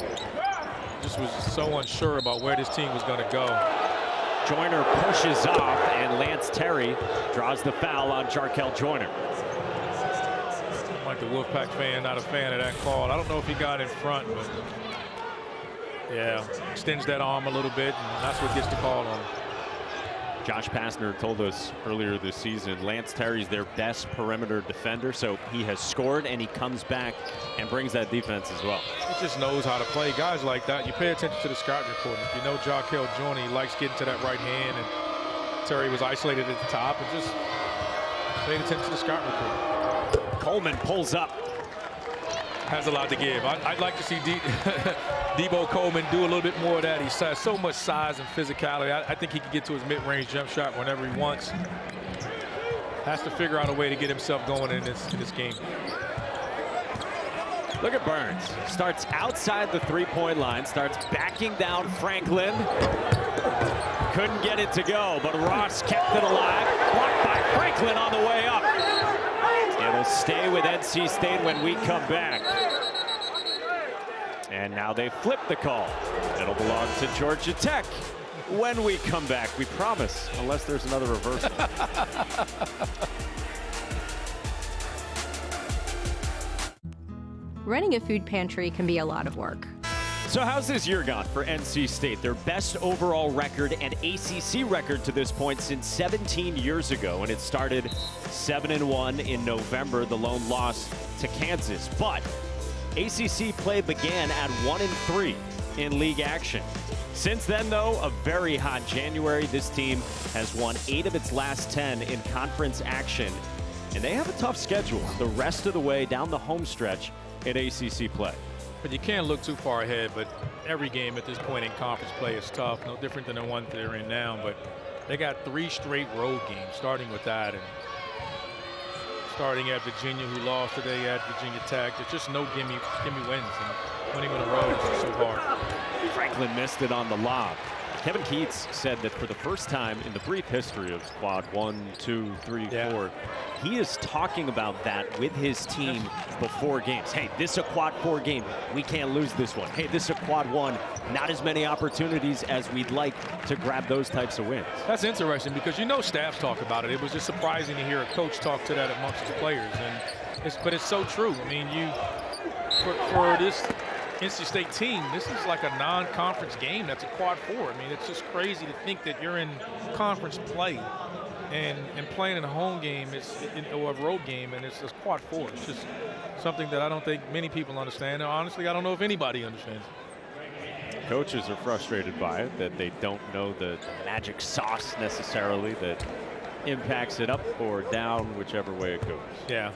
just was so unsure about where this team was going to go. Joyner pushes off, and Lance Terry draws the foul on Jarkel Joyner. Like the Wolfpack fan, not a fan of that call. I don't know if he got in front, but yeah, extends that arm a little bit, and that's what gets the call on him. Josh Pastner told us earlier this season Lance Terry's their best perimeter defender, so he has scored and he comes back and brings that defense as well. He just knows how to play. Guys like that, you pay attention to the scout report. If you know Jarkel Joyner, he likes getting to that right hand, and Terry was isolated at the top, and just paying attention to the scout report. Coleman pulls up. Has a lot to give. I'd like to see Debo Coleman do a little bit more of that. He has so much size and physicality. I think he can get to his mid-range jump shot whenever he wants. Has to figure out a way to get himself going in this game. Look at Burns. Starts outside the three-point line. Starts backing down Franklin. Couldn't get it to go, but Ross kept it alive. Blocked by Franklin on the way up. It'll stay with NC State when we come back. And now they flip the call. It'll belong to Georgia Tech when we come back. We promise, unless there's another reversal. Running a food pantry can be a lot of work. So how's this year gone for NC State? Their best overall record and ACC record to this point since 17 years ago, and it started 7-1 in November, the lone loss to Kansas. But ACC play began at 1-3 in league action. Since then, though, a very hot January. This team has won 8 of its last 10 in conference action, and they have a tough schedule the rest of the way down the home stretch in ACC play. But you can't look too far ahead, but every game at this point in conference play is tough. No different than the one they're in now, but they got 3 straight road games, starting with that, and starting at Virginia, who lost today at Virginia Tech. There's just no gimme wins, and winning on the road is so hard. Franklin missed it on the lob. Kevin Keats said that for the first time in the brief history of quad 1, 2, 3, 4, he is talking about that with his team before games. Hey, this is a quad 4 game. We can't lose this one. Hey, this is a quad 1. Not as many opportunities as we'd like to grab those types of wins. That's interesting because you know staffs talk about it. It was just surprising to hear a coach talk to that amongst the players, but it's so true. I mean, for this NC State team, this is like a non-conference game. That's a quad 4. I mean, it's just crazy to think that you're in conference play and playing in a home game or a road game, and it's just quad 4. It's just something that I don't think many people understand. And honestly, I don't know if anybody understands. Coaches are frustrated by it, that they don't know the magic sauce necessarily that impacts it up or down, whichever way it goes. Yeah.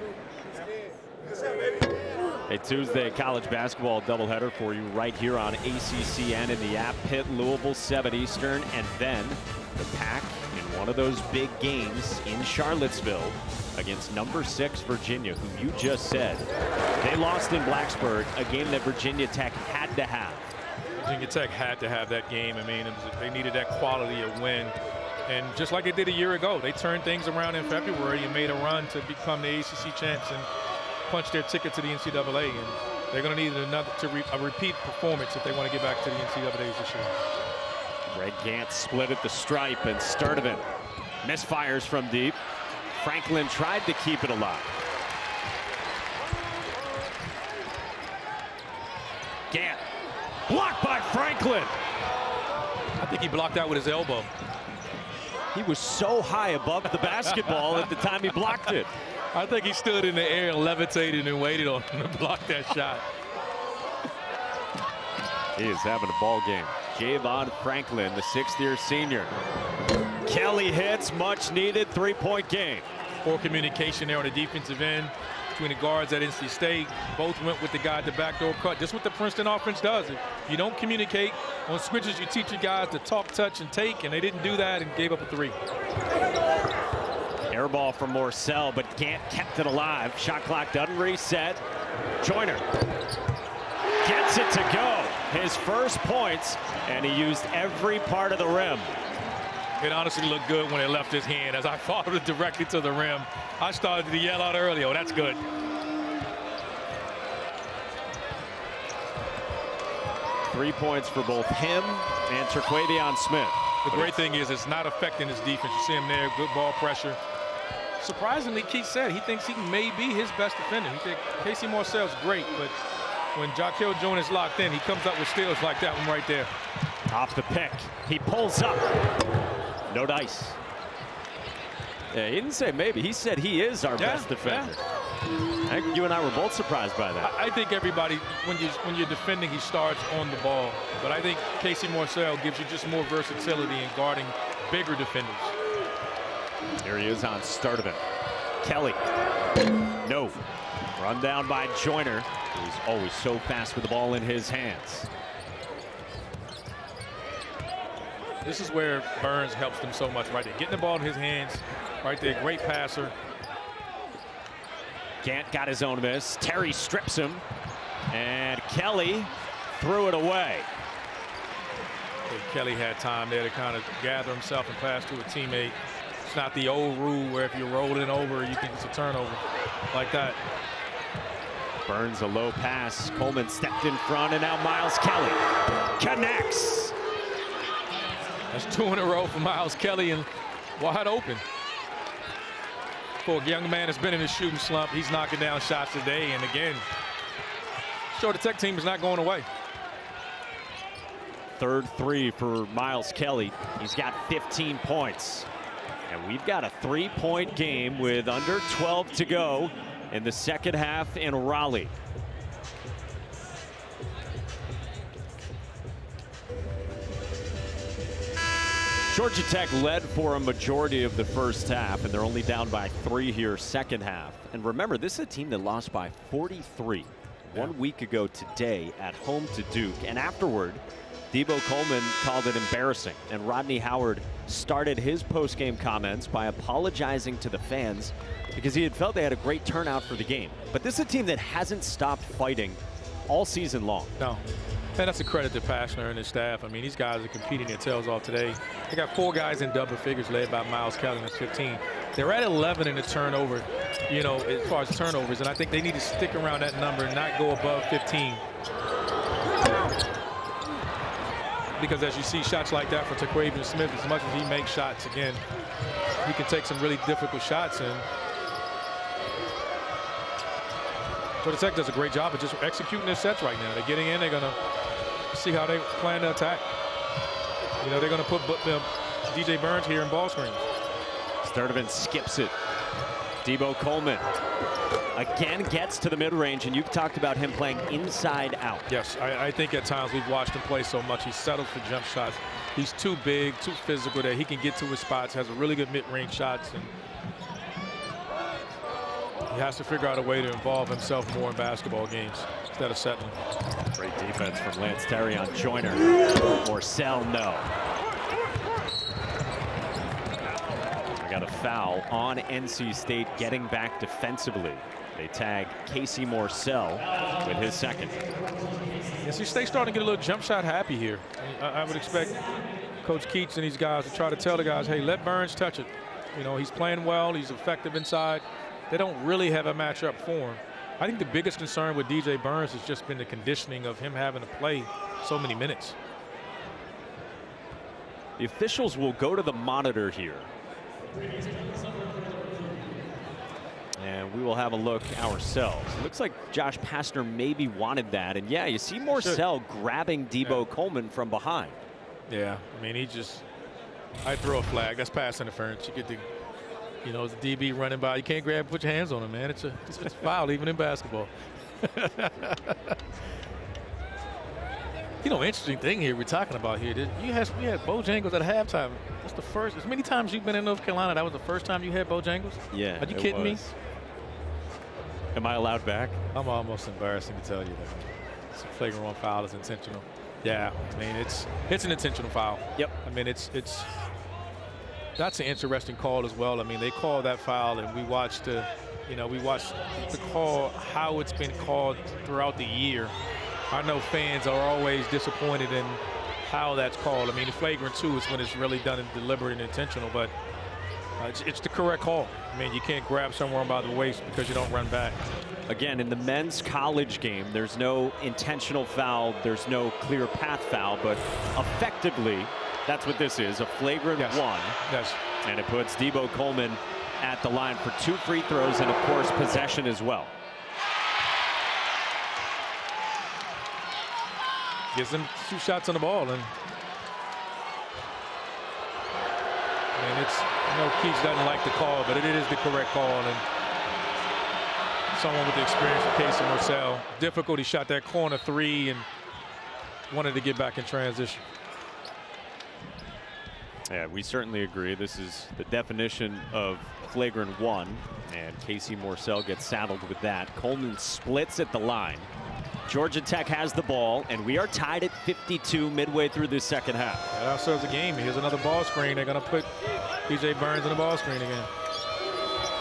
A Tuesday college basketball doubleheader for you right here on ACC and in the app. Pitt, Louisville, 7 Eastern, and then the Pack in one of those big games in Charlottesville against number 6 Virginia, who you just said they lost in Blacksburg, a game that Virginia Tech had to have. Virginia Tech had to have that game. I mean, they needed that quality of win. And just like it did a year ago, they turned things around in February and made a run to become the ACC champs and punch their ticket to the NCAA, and they're going to need a repeat performance if they want to get back to the NCAAs this year. Red Gant split at the stripe, and Sturdivant misfires from deep. Franklin tried to keep it alive. Gant blocked by Franklin. I think he blocked that with his elbow. He was so high above the basketball at the time he blocked it. I think he stood in the air and levitated and waited on him to block that shot. He is having a ball game. Javon Franklin, the 6th-year senior. Kelly hits, much needed 3-point game. Poor communication there on the defensive end between the guards at NC State. Both went with the guy at the backdoor cut. Just what the Princeton offense does. If you don't communicate on switches, you teach your guys to talk, touch, and take, and they didn't do that and gave up a 3. Air ball from Morsell, but Gant kept it alive. Shot clock doesn't reset. Joyner gets it to go. His first points, and he used every part of the rim. It honestly looked good when it left his hand. As I followed it directly to the rim, I started to yell out early, oh, that's good. Three points for both him and Terquavion Smith. The great thing is it's not affecting his defense. You see him there, good ball pressure. Surprisingly, Keith said he thinks he may be his best defender. He said Casey Morsell's great, but when Jaquil Jones is locked in, he comes up with steals like that one right there. Off the pick, he pulls up. No dice. Yeah, he didn't say maybe. He said he is our best defender. I think you and I were both surprised by that. I think everybody, when you're defending, he starts on the ball. But I think Casey Morsell gives you just more versatility in guarding bigger defenders. Here he is on Terquavion. Kelly. No. Run down by Joyner, who's always so fast with the ball in his hands. This is where Burns helps them so much right there. Getting the ball in his hands right there. Great passer. Gant got his own miss. Terry strips him. And Kelly threw it away. Kelly had time there to kind of gather himself and pass to a teammate. It's not the old rule where if you're rolling over, you think it's a turnover like that. Burns a low pass. Coleman stepped in front, and now Miles Kelly connects. That's 2 in a row for Miles Kelly and wide open. For a young man that's been in a shooting slump, he's knocking down shots today. And again, Georgia Tech team is not going away. Third three for Miles Kelly. He's got 15 points. And we've got a 3-point game with under 12 to go in the second half in Raleigh. Georgia Tech led for a majority of the first half, and they're only down by 3 here second half. And remember, this is a team that lost by 43 1 week ago today at home to Duke. And afterward, Debo Coleman called it embarrassing, and Rodney Howard started his post-game comments by apologizing to the fans because he had felt they had a great turnout for the game. But this is a team that hasn't stopped fighting all season long. No. And that's a credit to Pashner and his staff. I mean, these guys are competing their tails off today. They got 4 guys in double figures led by Miles Kelly at 15. They're at 11 in the turnover, you know, as far as turnovers. And I think they need to stick around that number and not go above 15. Because as you see shots like that for Terquavion Smith, as much as he makes shots, again, he can take some really difficult shots. And Georgia Tech does a great job of just executing their sets right now. They're getting in. They're going to see how they plan to attack. You know, they're going to put DJ Burns here in ball screens. Terquavion skips it. Debo Coleman again gets to the mid-range, and you've talked about him playing inside out. Yes, I think at times we've watched him play so much. He settles for jump shots. He's too big, too physical that he can get to his spots, has a really good mid-range shots, and he has to figure out a way to involve himself more in basketball games instead of settling. Great defense from Lance Terry on Joyner. Morsell, no. We got a foul on NC State getting back defensively. They tag Casey Morsell with his second. NC State starting to get a little jump shot happy here. I would expect Coach Keats and these guys to try to tell the guys, hey, let Burns touch it. You know, he's playing well. He's effective inside. They don't really have a matchup for him. I think the biggest concern with DJ Burns has just been the conditioning of him having to play so many minutes. The officials will go to the monitor here. And we will have a look ourselves. It looks like Josh Pastner maybe wanted that. And yeah, you see Morsell grabbing Debo Coleman from behind. Yeah, I mean, I throw a flag. That's pass interference. You get the, you know, it's a DB running by. You can't grab and put your hands on him, man. It's a foul, even in basketball. You know, interesting thing here we're talking about here. We had Bojangles at halftime. That's the first. As many times you've been in North Carolina, that was the first time you had Bojangles? Yeah. Are you kidding me? Am I allowed back? I'm almost embarrassing to tell you that. It's a flagrant foul. It's intentional. Yeah, I mean, it's an intentional foul. Yep. I mean, that's an interesting call as well. I mean, they called that foul, and we watched the call, how it's been called throughout the year. I know fans are always disappointed in how that's called. I mean, the flagrant 2 is when it's really done and deliberate and intentional, but it's the correct call. I mean, you can't grab someone by the waist because you don't run back. Again, in the men's college game, there's no intentional foul, there's no clear path foul, but effectively, that's what this is, a flagrant 1. Yes. And it puts Debo Coleman at the line for 2 free throws and, of course, possession as well. Gives him 2 shots on the ball, and it's, Keach doesn't like the call, but it is the correct call, and someone with the experience of Casey Morsell. Difficult, he shot that corner 3 and wanted to get back in transition. Yeah, we certainly agree. This is the definition of flagrant 1, and Casey Morsell gets saddled with that. Coleman splits at the line. Georgia Tech has the ball, and we are tied at 52 midway through the second half. That serves the game. Here's another ball screen. They're going to put P.J. Burns in the ball screen again.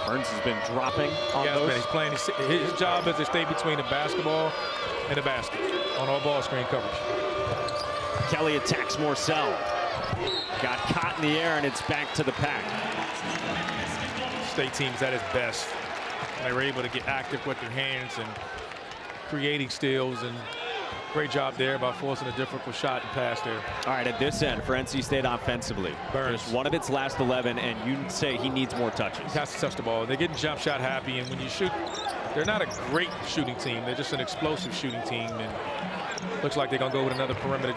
Burns has been dropping on those. Man, he's playing. His job is to stay between the basketball and the basket on all ball screen coverage. Kelly attacks Morsell. Got caught in the air, and it's back to the pack. State team's at its best. They were able to get active with their hands and creating steals, and great job there about forcing a difficult shot and pass there. All right, at this end for NC State offensively, Burns. just one of its last 11, and you say he needs more touches. He has to touch the ball. They're getting jump shot happy, and when you shoot, they're not a great shooting team. They're just an explosive shooting team, and looks like they're going to go with another perimeter.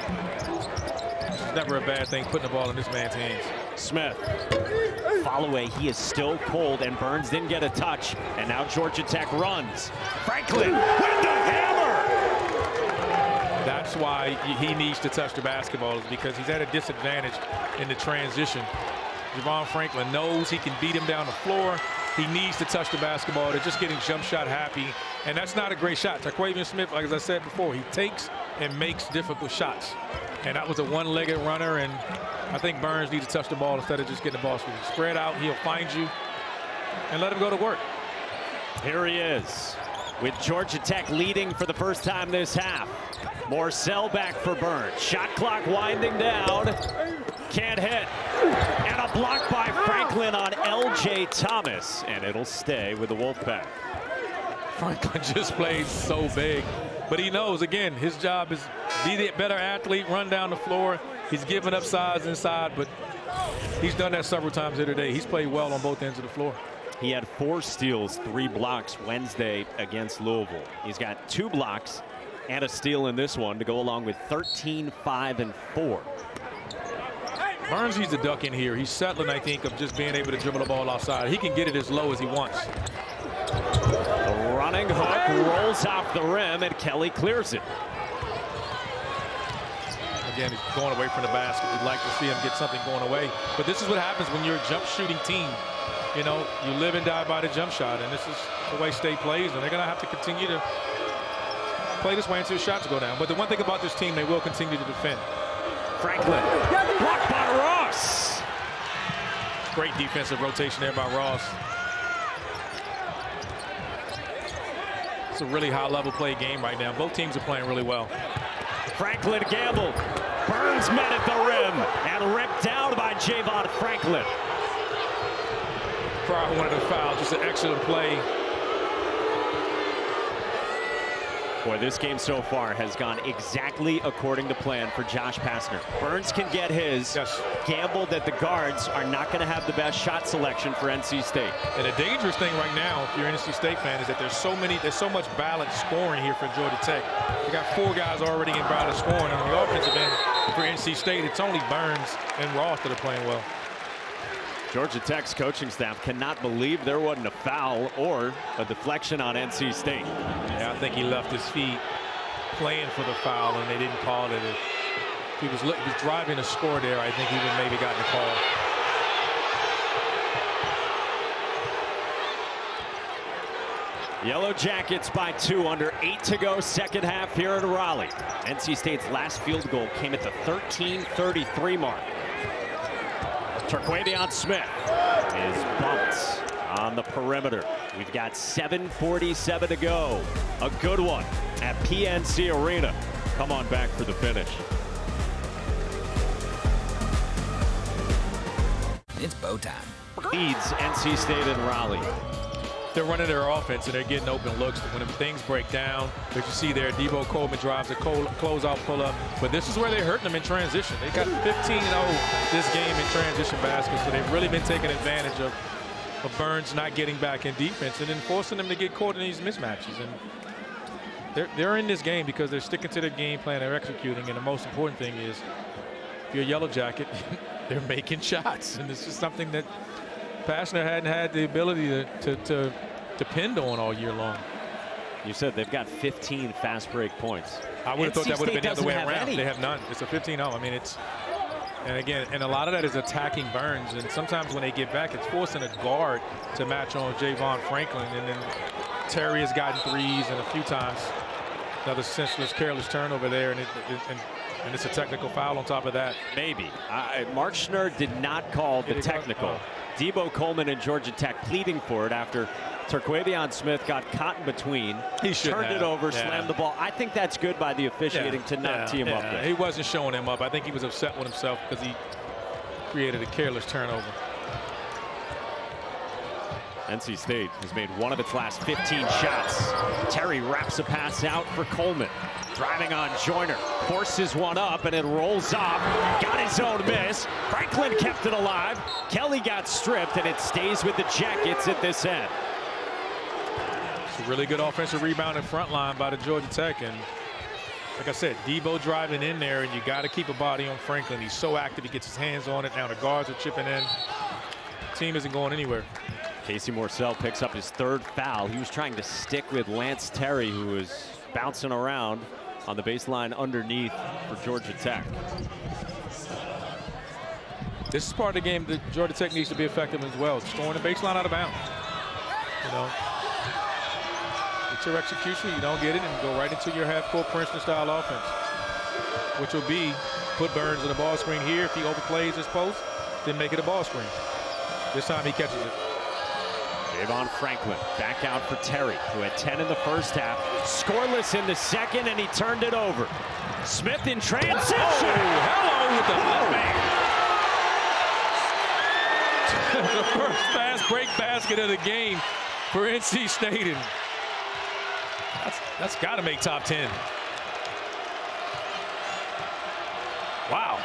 It's never a bad thing putting the ball in this man's hands. Smith. Follow-away, he is still cold, and Burns didn't get a touch, and now Georgia Tech runs. Franklin with the hammer! That's why he needs to touch the basketball, is because he's at a disadvantage in the transition. Javon Franklin knows he can beat him down the floor. He needs to touch the basketball. They're just getting jump shot happy, and that's not a great shot. Terquavion Smith, like as I said before, he takes and makes difficult shots. And that was a one-legged runner, and I think Burns needs to touch the ball instead of just getting the ball screen. Spread out, he'll find you, and let him go to work. Here he is, with Georgia Tech leading for the first time this half. Morsell back for Burns. Shot clock winding down. Can't hit. And a block by Franklin on L.J. Thomas, and it'll stay with the Wolfpack. Franklin just plays so big, but he knows, again, his job is be the better athlete, run down the floor. He's giving up size inside, but he's done that several times here today. He's played well on both ends of the floor. He had 4 steals, 3 blocks Wednesday against Louisville. He's got 2 blocks and a steal in this one to go along with 13, 5, and 4. Burns needs to duck in here. He's settling, I think, of just being able to dribble the ball outside. He can get it as low as he wants. The running hook rolls off the rim, and Kelly clears it. Again, he's going away from the basket. We'd like to see him get something going away. But this is what happens when you're a jump shooting team. You know, you live and die by the jump shot, and this is the way State plays, and they're going to have to continue to play this way until the shots go down. But the one thing about this team, they will continue to defend. Franklin, blocked by Ross. Great defensive rotation there by Ross. It's a really high-level play game right now. Both teams are playing really well. Franklin gambled. Burns met at the rim and ripped down by Javon Franklin. Crowd wanted a foul. Just an excellent play. Boy, this game so far has gone exactly according to plan for Josh Pastner. Burns can get his. Yes. Gambled that the guards are not going to have the best shot selection for NC State. And the dangerous thing right now, if you're an NC State fan, is that there's so much balanced scoring here for Georgia Tech. You got 4 guys already in balanced scoring. And on the offensive end for NC State, it's only Burns and Ross that are playing well. Georgia Tech's coaching staff cannot believe there wasn't a foul or a deflection on NC State. Yeah, I think he left his feet playing for the foul, and they didn't call it. If he was driving a score there, I think he would have maybe gotten a call. Yellow Jackets by 2 under 8 to go, second half here in Raleigh. NC State's last field goal came at the 13:33 mark. Terquavion Smith is bumped on the perimeter. We've got 7:47 to go. A good one at PNC Arena. Come on back for the finish. It's bow time. Leads NC State and Raleigh. They're running their offense and they're getting open looks. When things break down, as you see there, Debo Coleman drives a closeout pull-up. But this is where they're hurting them in transition. They got 15-0 this game in transition baskets, so they've really been taking advantage of Burns not getting back in defense and then forcing them to get caught in these mismatches. And they're in this game because they're sticking to their game plan, they're executing, and the most important thing is, if you're a Yellow Jacket, they're making shots. And this is something that Pastner hadn't had the ability to depend on all year long. You said they've got 15 fast break points. I would have thought that would have been the other way around. Any. They have none. It's a 15-0. I mean, and a lot of that is attacking Burns. And sometimes when they get back, it's forcing a guard to match on Javon Franklin. And then Terry has gotten threes and a few times another senseless, careless turnover there. And it's a technical foul on top of that. Maybe. Mark Schnur did not call the technical. Debo Coleman and Georgia Tech pleading for it after Terquavion Smith got caught in between. He turned it over, slammed the ball. I think that's good by the officiating to not tee him up there. He wasn't showing him up. I think he was upset with himself because he created a careless turnover. NC State has made one of its last 15 shots. Terry wraps a pass out for Coleman. Driving on Joyner, forces one up and it rolls up. Got his own miss. Franklin kept it alive. Kelly got stripped and it stays with the Jackets at this end. It's a really good offensive rebound in front line by the Georgia Tech. And like I said, Debo driving in there, and you got to keep a body on Franklin. He's so active, he gets his hands on it. Now the guards are chipping in. The team isn't going anywhere. Casey Morsell picks up his third foul. He was trying to stick with Lance Terry, who was bouncing around on the baseline underneath for Georgia Tech. This is part of the game that Georgia Tech needs to be effective as well. Scoring the baseline out of bounds. You know, it's your execution. You don't get it and go right into your half-court Princeton-style offense, which will be put Burns in a ball screen here. If he overplays his post, then make it a ball screen. This time he catches it. Javon Franklin back out for Terry, who had 10 in the first half. Scoreless in the second, and he turned it over. Smith in transition. Oh, hello with the left hand. The first fast break basket of the game for NC State. And that's got to make top 10. Wow.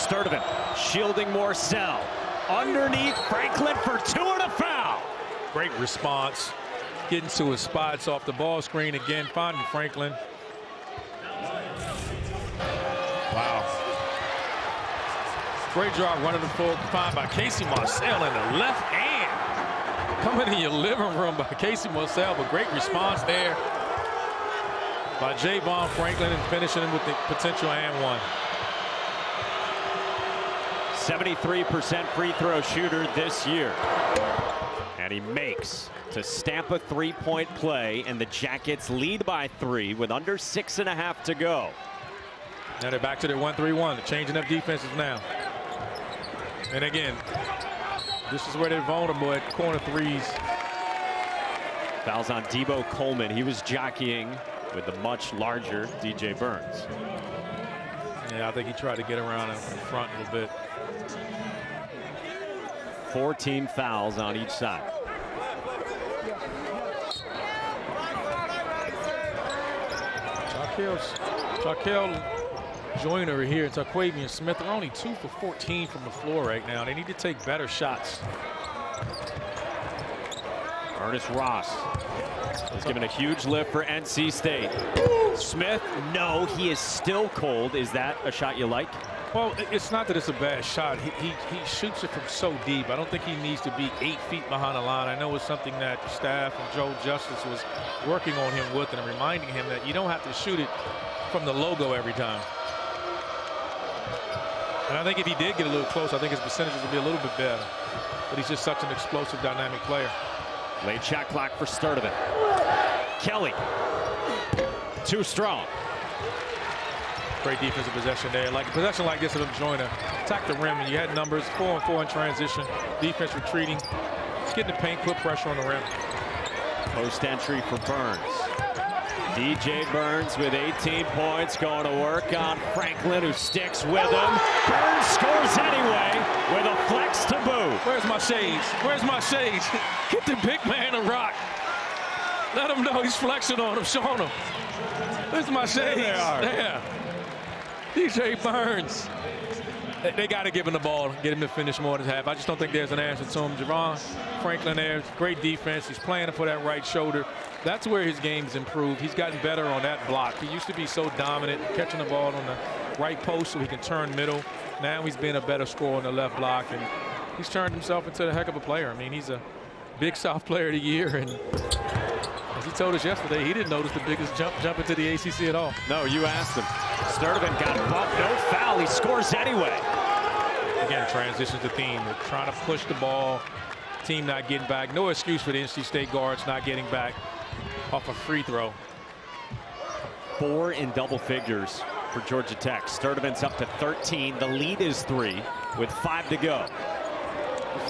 Terquavion shielding Morsell. Underneath Franklin for two and a foul. Great response. Getting to his spots off the ball screen again, finding Franklin. Wow. Great job running the full find by Casey Morsell in the left hand. Coming in your living room by Casey Morsell, but great response there by Javon Franklin and finishing him with the potential and one. 73% free throw shooter this year. And he makes to stamp a three-point play, and the Jackets lead by 3 with under 6.5 to go. Now they're back to their 1-3-1. They're changing up defenses now. And again, this is where they're vulnerable at corner threes. Fouls on Debo Coleman. He was jockeying with the much larger DJ Burns. Yeah, I think he tried to get around in front a little bit. 14 fouls on each side. Charkel Joyner here and Terquavion Smith are only 2 for 14 from the floor right now. They need to take better shots. Ernest Ross is given a huge lift for NC State. Smith, no, he is still cold. Is that a shot you like? Well, it's not that it's a bad shot. He shoots it from so deep. I don't think he needs to be 8 feet behind the line. I know it's something that staff and Joe Justice was working on him with, and reminding him that you don't have to shoot it from the logo every time. And I think if he did get a little close, I think his percentages would be a little bit better. But he's just such an explosive, dynamic player. Late shot clock for Terquavion. Kelly, too strong. Great defensive possession there. Like a possession like this of Joyner. Attack the rim, and you had numbers 4 and 4 in transition. Defense retreating. Just getting the paint, put pressure on the rim. Post entry for Burns. DJ Burns with 18 points, going to work on Franklin, who sticks with him. Burns scores anyway with a flex to boot. Where's my shades? Where's my shades? Get the big man a rock. Let him know he's flexing on him, showing him. Where's my shades? There they are. There. DJ Burns. They got to give him the ball, get him to finish more than half. I just don't think there's an answer to him. Javon Franklin there, great defense. He's playing for that right shoulder. That's where his game's improved. He's gotten better on that block. He used to be so dominant, catching the ball on the right post so he can turn middle. Now he's been a better scorer on the left block, and he's turned himself into a heck of a player. I mean, he's a Big South Player of the Year, and as he told us yesterday, he didn't notice the biggest jump into the ACC at all. No, you asked him. Sturdivant got bumped, no foul. He scores anyway. Again, transitions the theme. They're trying to push the ball. Team not getting back. No excuse for the NC State guards not getting back off a free throw. 4 in double figures for Georgia Tech. Sturdivant's up to 13. The lead is 3 with 5 to go.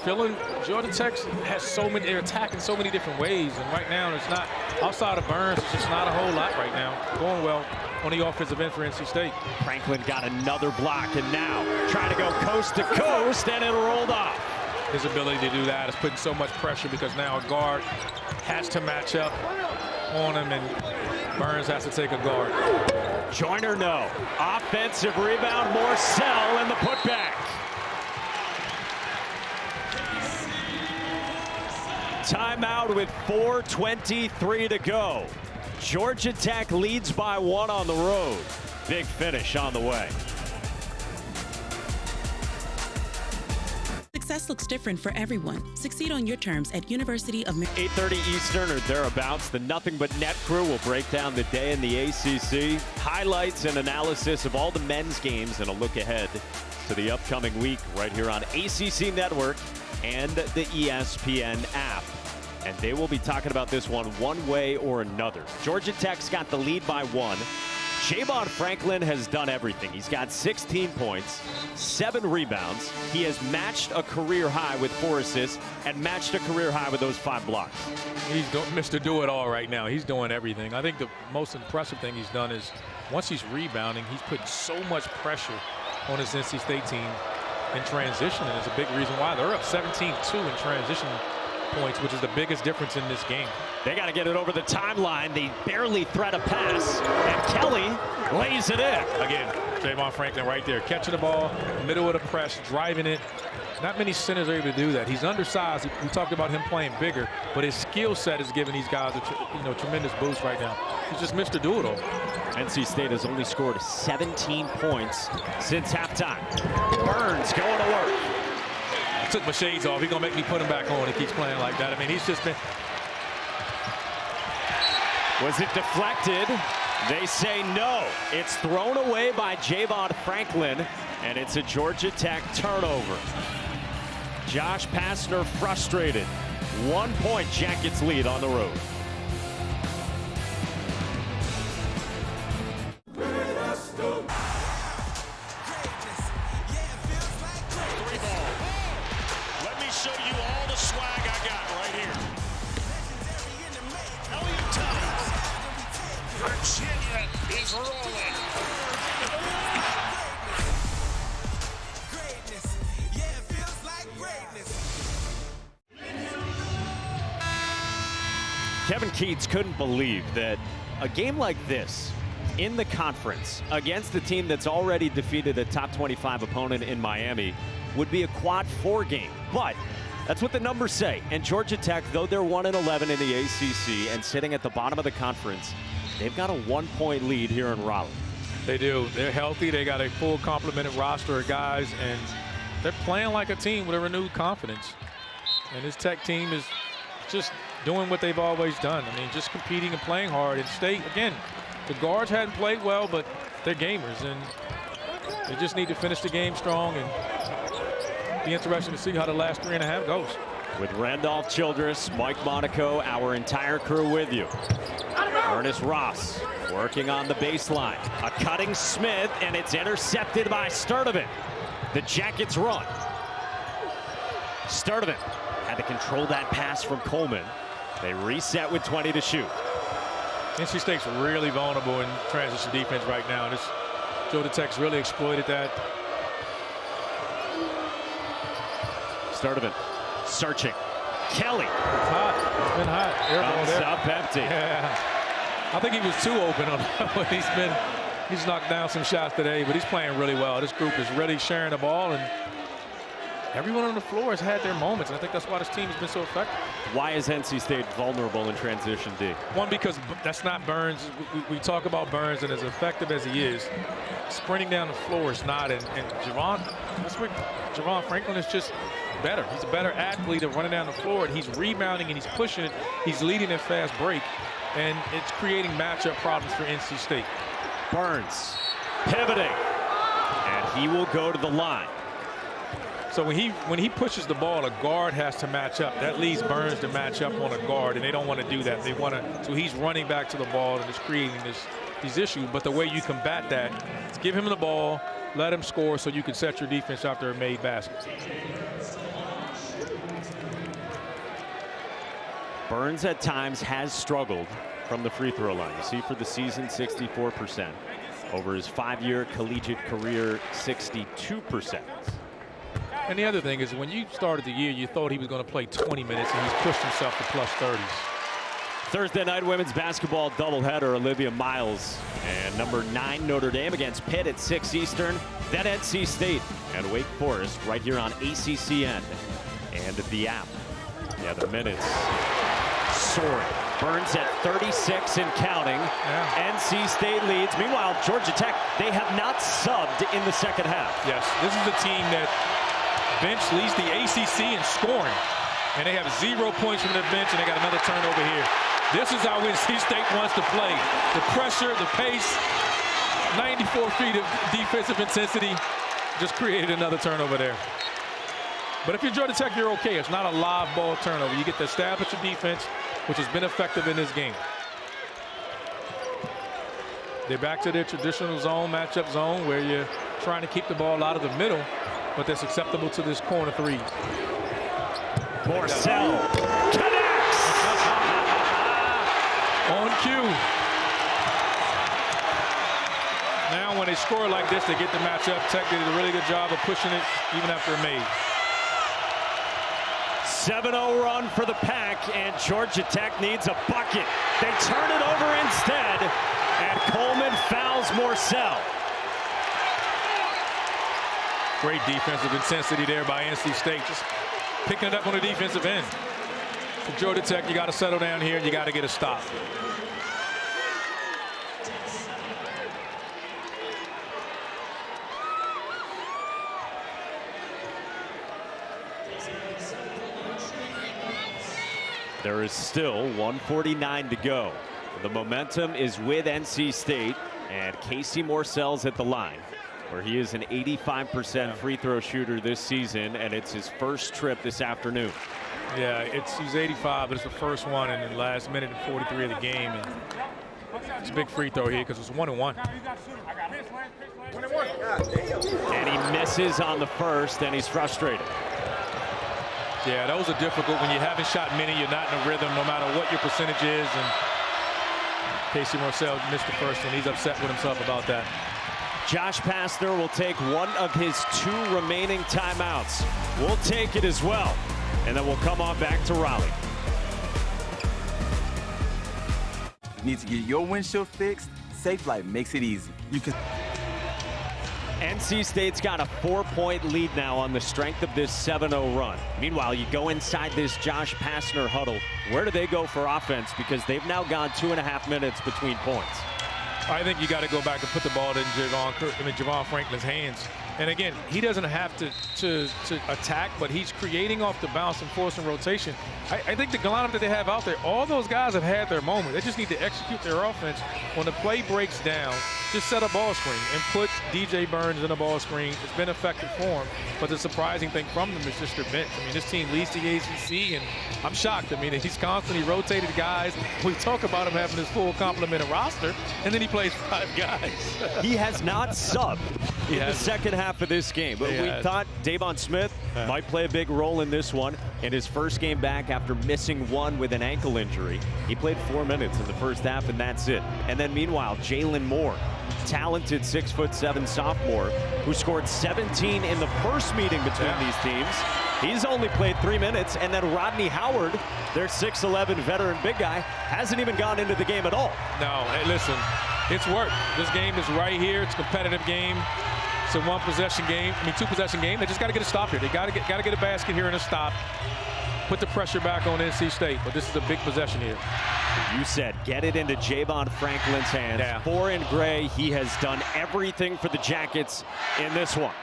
Feeling Georgia Tech has so many, they're attacking so many different ways, and right now it's not, outside of Burns, it's just not a whole lot right now going well on the offensive end for NC State. Franklin got another block, and now trying to go coast to coast, and it rolled off. His ability to do that is putting so much pressure because now a guard has to match up on him, and Burns has to take a guard. Joyner, no. Offensive rebound, Morsell, and the putback. Timeout with 4:23 to go. Georgia Tech leads by 1 on the road. Big finish on the way. Success looks different for everyone. Succeed on your terms at University of Maryland. 8:30 Eastern or thereabouts. The Nothing But Net crew will break down the day in the ACC. Highlights and analysis of all the men's games and a look ahead to the upcoming week right here on ACC Network and the ESPN app. And they will be talking about this one way or another. Georgia Tech's got the lead by 1. Javon Franklin has done everything. He's got 16 points, 7 rebounds. He has matched a career high with 4 assists and matched a career high with those 5 blocks. He's Mr. Do-It-All right now. He's doing everything. I think the most impressive thing he's done is once he's rebounding, he's putting so much pressure on his NC State team in transition, and it's a big reason why they're up 17-2 in transition points, which is the biggest difference in this game. They got to get it over the timeline. They barely thread a pass, and Kelly lays it in. Again, Javon Franklin right there, catching the ball, middle of the press, driving it. Not many centers are able to do that. He's undersized. We talked about him playing bigger, but his skill set is giving these guys a tremendous boost right now. He's just Mr. Do-It-All. NC State has only scored 17 points since halftime. Burns going to work. I took my shades off. He's going to make me put him back on. He keeps playing like that. I mean, he's just been... Was it deflected? They say no. It's thrown away by Javon Franklin, and it's a Georgia Tech turnover. Josh Pastner frustrated. 1 point Jackets lead on the road. Show you all the swag I got right here. Elliott Thomas. Virginia is rolling. Greatness. Yeah, it feels like greatness. Kevin Keats couldn't believe that a game like this in the conference against a team that's already defeated a top 25 opponent in Miami would be a quad 4 game. But that's what the numbers say. And Georgia Tech, though they're 1-11 in the ACC and sitting at the bottom of the conference, they've got a 1-point lead here in Raleigh. They do. They're healthy. They got a full complemented roster of guys, and they're playing like a team with a renewed confidence. And this Tech team is just doing what they've always done. I mean, just competing and playing hard. And State, again, the guards hadn't played well, but they're gamers, and they just need to finish the game strong, and be interesting to see how the last 3.5 goes. With Randolph Childress, Mike Monaco, our entire crew with you. Ernest Ross working on the baseline. A cutting Smith, and it's intercepted by Sturdivant. The Jackets run. Sturdivant had to control that pass from Coleman. They reset with 20 to shoot. NC State's really vulnerable in transition defense right now. And Georgia Tech's really exploited that. Start of it. Searching. Kelly. It's hot. It's been hot. Comes up empty. Yeah. I think he was too open on that one. He's knocked down some shots today, but he's playing really well. This group is really sharing the ball, and everyone on the floor has had their moments, and I think that's why this team has been so effective. Why is NC State vulnerable in transition D? One, because that's not Burns. We talk about Burns, and as effective as he is, sprinting down the floor is not. And Javon, that's where Javon Franklin is just better. He's a better athlete of running down the floor, and he's rebounding and he's pushing it. He's leading that fast break, and it's creating matchup problems for NC State. Burns pivoting, and he will go to the line. So when he pushes the ball, a guard has to match up. That leaves Burns to match up on a guard, and they don't want to do that. They want to. So he's running back to the ball, and it's creating these issues. But the way you combat that is give him the ball, let him score, so you can set your defense after a made basket. Burns at times has struggled from the free throw line. You see for the season 64%. Over his 5-year collegiate career 62%. And the other thing is when you started the year you thought he was going to play 20 minutes and he's pushed himself to plus 30s. Thursday night women's basketball doubleheader. Olivia Miles and number 9 Notre Dame against Pitt at 6 Eastern. Then NC State and Wake Forest right here on ACCN and the app. Yeah, the minutes soaring. Burns at 36 and counting. Yeah. NC State leads. Meanwhile, Georgia Tech, they have not subbed in the second half. Yes, this is a team that bench leads the ACC in scoring. And they have 0 points from their bench, and they got another turnover here. This is how NC State wants to play. The pressure, the pace, 94 feet of defensive intensity just created another turnover there. But if you're Georgia Tech, you're okay. It's not a live ball turnover. You get to establish your defense, which has been effective in this game. They're back to their traditional zone, matchup zone, where you're trying to keep the ball out of the middle, but that's acceptable to this corner threes. Morsell connects! On cue. Now when they score like this, they get the matchup. Tech did a really good job of pushing it even after it made. 7-0 run for the Pack, and Georgia Tech needs a bucket. They turn it over instead, and Coleman fouls Morsell. Great defensive intensity there by NC State, just picking it up on the defensive end. For Georgia Tech, you got to settle down here and you got to get a stop. There is still 1:49 to go. The momentum is with NC State, and Casey Morsell's at the line, where he is an 85% free throw shooter this season, and it's his first trip this afternoon. Yeah, he's 85, but it's the first one in the last minute and 43 of the game. And it's a big free throw here because it's 1-1. And he misses on the first, and he's frustrated. Yeah, those are difficult when you haven't shot many. You're not in a rhythm, no matter what your percentage is. And Casey Morsell missed the first one. He's upset with himself about that. Josh Pastner will take one of his 2 remaining timeouts. We'll take it as well, and then we'll come on back to Raleigh. Need to get your windshield fixed? SafeLight makes it easy. You can. NC State's got a 4-point lead now on the strength of this 7-0 run. Meanwhile, you go inside this Josh Pastner huddle. Where do they go for offense? Because they've now gone 2.5 minutes between points. I think you got to go back and put the ball in Javon Franklin's hands. And again, he doesn't have to attack, but he's creating off the bounce and forcing rotation. I think the lineup that they have out there, all those guys have had their moment. They just need to execute their offense. When the play breaks down, just set a ball screen and put DJ Burns in a ball screen. It's been effective for him. But the surprising thing from them is just their bench. I mean, this team leads the ACC, and I'm shocked. I mean, he's constantly rotated guys. We talk about him having his full complement of roster, and then he plays 5 guys. He has not subbed in the second half half of this game. But we thought Terquavion Smith might play a big role in this one. In his first game back after missing one with an ankle injury, he played 4 minutes in the first half, and that's it. And then meanwhile, Jalen Moore, talented 6'7" sophomore who scored 17 in the first meeting between these teams. He's only played 3 minutes, and then Rodney Howard, their 6'11" veteran big guy, hasn't even gone into the game at all. No, hey, listen, it's work. This game is right here. It's a competitive game. It's a one-possession game. I mean, two-possession game. They just got to get a stop here. They got to get a basket here and a stop. Put the pressure back on NC State, but this is a big possession here. You said get it into Javon Franklin's hands. 4 in gray. He has done everything for the Jackets in this one.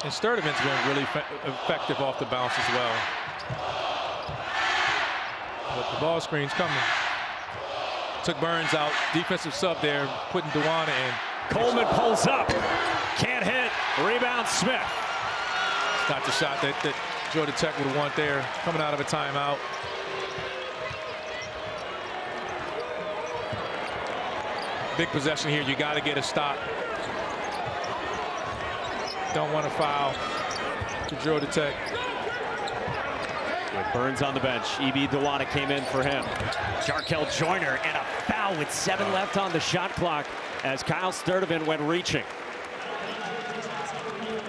And Sturdivant's been really effective off the bounce as well. But the ball screen's coming. Took Burns out. Defensive sub there, putting Dewana in. Coleman pulls up. Can't hit. Rebound Smith. It's not the shot that Georgia Tech would want there. Coming out of a timeout. Big possession here. You got to get a stop. Don't want to foul to Georgia Tech. With Burns on the bench, E.B. Dewana came in for him. Jarkel Joyner and a foul with 7 left on the shot clock as Kyle Sturdivant went reaching.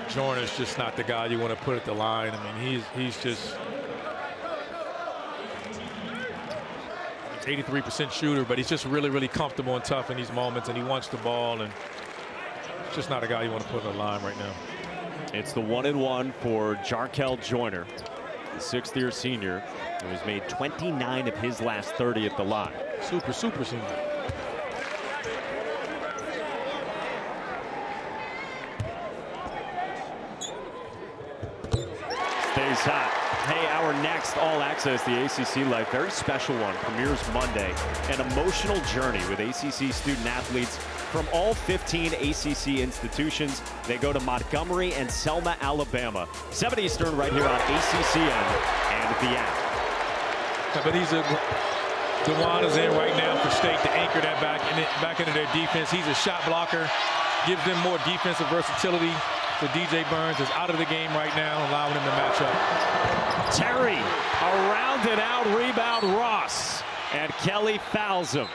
Joyner's just not the guy you want to put at the line. I mean, he's just 83% shooter, but he's just really, really comfortable and tough in these moments, and he wants the ball, and it's just not a guy you want to put on the line right now. It's the 1-and-1 for Jarkel Joyner, the 6th-year senior, who has made 29 of his last 30 at the line. Super senior. Stays hot. Hey, our next All Access, the ACC Life, very special one, premieres Monday. An emotional journey with ACC student athletes from all 15 ACC institutions. They go to Montgomery and Selma, Alabama. 7 Eastern right here on ACCN and the app. But Dewana's in right now for State to anchor that back into their defense. He's a shot blocker, gives them more defensive versatility. So DJ Burns is out of the game right now, allowing him to match up. Terry, a rounded out rebound Ross, and Kelly fouls him.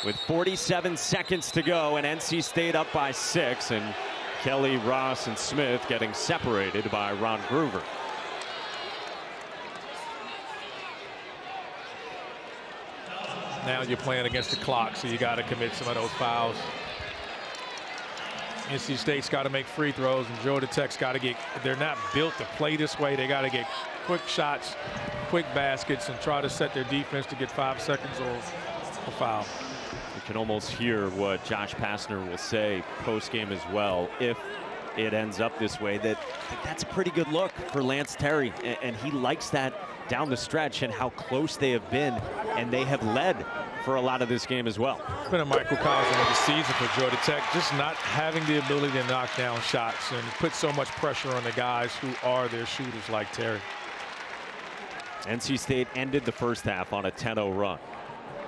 With 47 seconds to go, and NC State up by 6, and Kelly, Ross, and Smith getting separated by Ron Groover. Now you're playing against the clock, so you got to commit some of those fouls. NC State's got to make free throws, and Georgia Tech's got to get, they're not built to play this way. They got to get quick shots, quick baskets, and try to set their defense to get 5 seconds or a foul. You can almost hear what Josh Pastner will say post-game as well. If it ends up this way, that's a pretty good look for Lance Terry, and he likes that down the stretch and how close they have been, and they have led for a lot of this game as well. It's been a microcosm of the season for Georgia Tech, just not having the ability to knock down shots and put so much pressure on the guys who are their shooters like Terry. NC State ended the first half on a 10-0 run.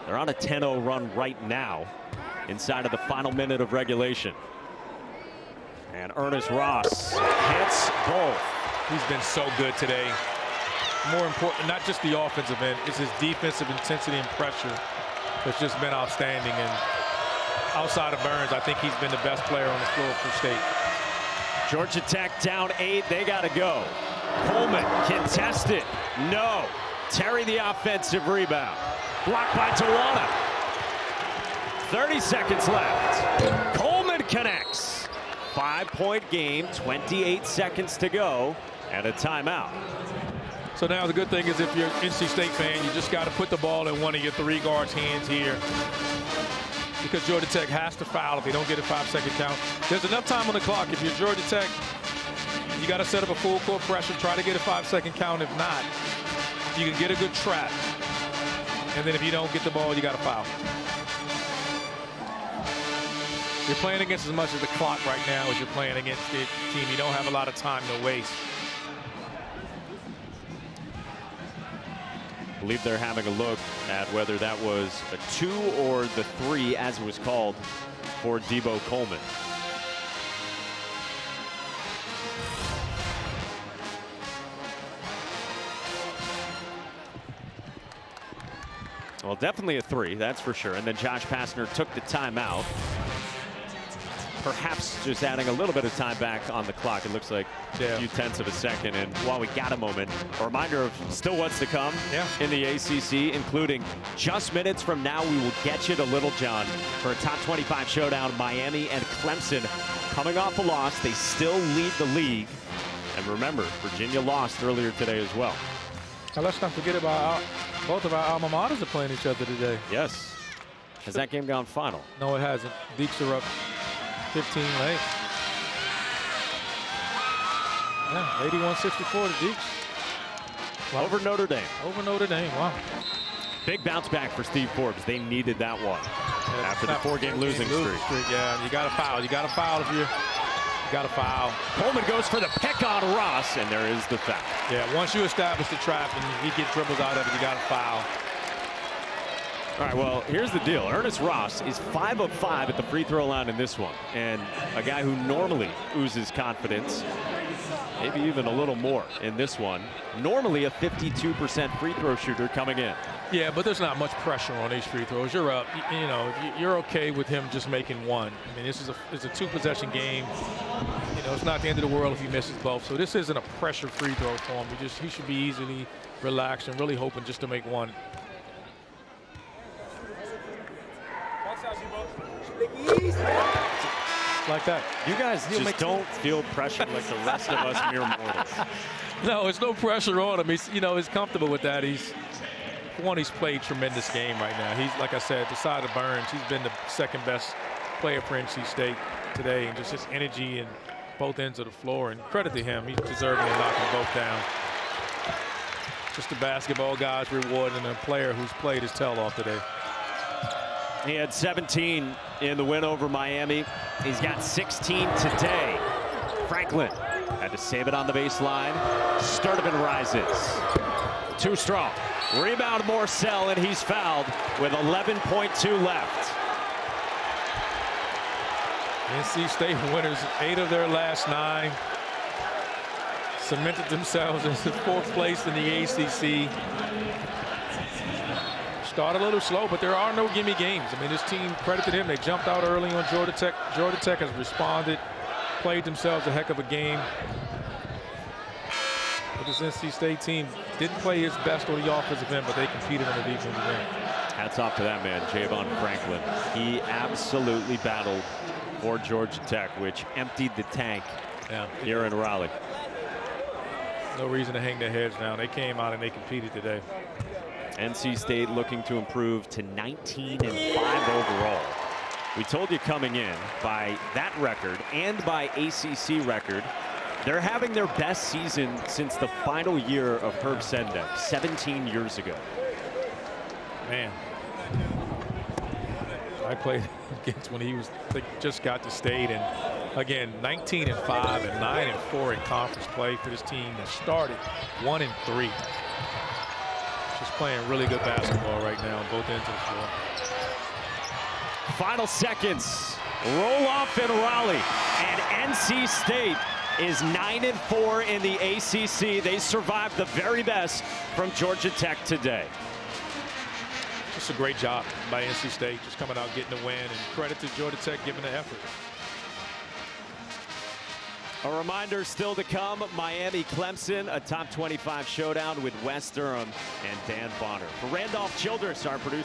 They're on a 10-0 run right now inside of the final minute of regulation. And Ernest Ross hits both. He's been so good today. More important, not just the offensive end, it's his defensive intensity and pressure that's just been outstanding. And outside of Burns, I think he's been the best player on the floor for State. Georgia Tech down 8, they got to go. Coleman contested, no. Terry the offensive rebound. Blocked by Dewana. 30 seconds left. Coleman connects. 5-point game, 28 seconds to go, and a timeout. So now the good thing is if you're an NC State fan, you just got to put the ball in one of your 3 guards' hands here, because Georgia Tech has to foul if they don't get a 5-second count. There's enough time on the clock. If you're Georgia Tech, you got to set up a full court pressure, try to get a 5-second count. If not, you can get a good trap. And then if you don't get the ball, you got to foul. You're playing against as much of the clock right now as you're playing against the team. You don't have a lot of time to waste. I believe they're having a look at whether that was a 2 or the 3, as it was called, for Debo Coleman. definitely a 3, that's for sure. And then Josh Pastner took the timeout. Perhaps just adding a little bit of time back on the clock. It looks like a few tenths of a second. And while we got a moment, a reminder of still what's to come in the ACC, including just minutes from now, we will get you to Little John for a top 25 showdown. Miami and Clemson coming off a loss. They still lead the league. And remember, Virginia lost earlier today as well. Now let's not forget about both of our alma maters are playing each other today. Yes. Has that game gone final? No, it hasn't. Deeks are up 15 late. Yeah, 81-64 to Deeks. Wow. Over Notre Dame. Over Notre Dame, wow. Big bounce back for Steve Forbes. They needed that one after the 4-game losing streak. Yeah, you got to foul. You got to foul if you got to foul. Coleman goes for the pick on Ross, and there is the foul. Yeah, once you establish the trap and he gets dribbles out of it, you got to foul. All right, well, here's the deal. Ernest Ross is 5 of 5 at the free throw line in this one. And a guy who normally oozes confidence, maybe even a little more in this one. Normally a 52% free throw shooter coming in. Yeah, but there's not much pressure on these free throws. You're up. You know, you're okay with him just making one. I mean, it's a 2-possession game. You know, it's not the end of the world if he misses both. So this isn't a pressure free throw for him. He should be easily relaxed and really hoping just to make one. Like that. You guys just don't feel pressure like the rest of us mere mortals. No, it's no pressure on him. He's comfortable with that. He's played tremendous game right now. He's, like I said, beside of Burns, he's been the second best player for NC State today, and just his energy in both ends of the floor. And credit to him, he's deserving of knocking both down. Just the basketball guys rewarding a player who's played his tail off today. He had 17 in the win over Miami. He's got 16 today. Franklin had to save it on the baseline. Sturdivant rises. Too strong. Rebound Morsell, and he's fouled with 11.2 left. NC State winners 8 of their last 9. Cemented themselves into 4th place in the ACC. Started a little slow, but there are no gimme games. I mean, this team, credit to them, they jumped out early on Georgia Tech. Georgia Tech has responded, played themselves a heck of a game. But this NC State team didn't play its best on the offensive end, but they competed on the defensive end. Hats off to that man, Javon Franklin. He absolutely battled for Georgia Tech, which emptied the tank here in Raleigh. No reason to hang their heads down. They came out and they competed today. NC State looking to improve to 19-5 overall. We told you coming in, by that record and by ACC record, they're having their best season since the final year of Herb Sendek 17 years ago. Man, I played against when he just got to state, and again 19-5 and 9-4 in conference play for this team that started 1-3. Just playing really good basketball right now on both ends of the floor. Final seconds. Roll off in Raleigh. And NC State is 9-4 in the ACC. They survived the very best from Georgia Tech today. Just a great job by NC State, just coming out getting the win, and credit to Georgia Tech giving the effort. A reminder still to come, Miami-Clemson, a top 25 showdown with Wes Durham and Dan Bonner. For Randolph Childress, our producer.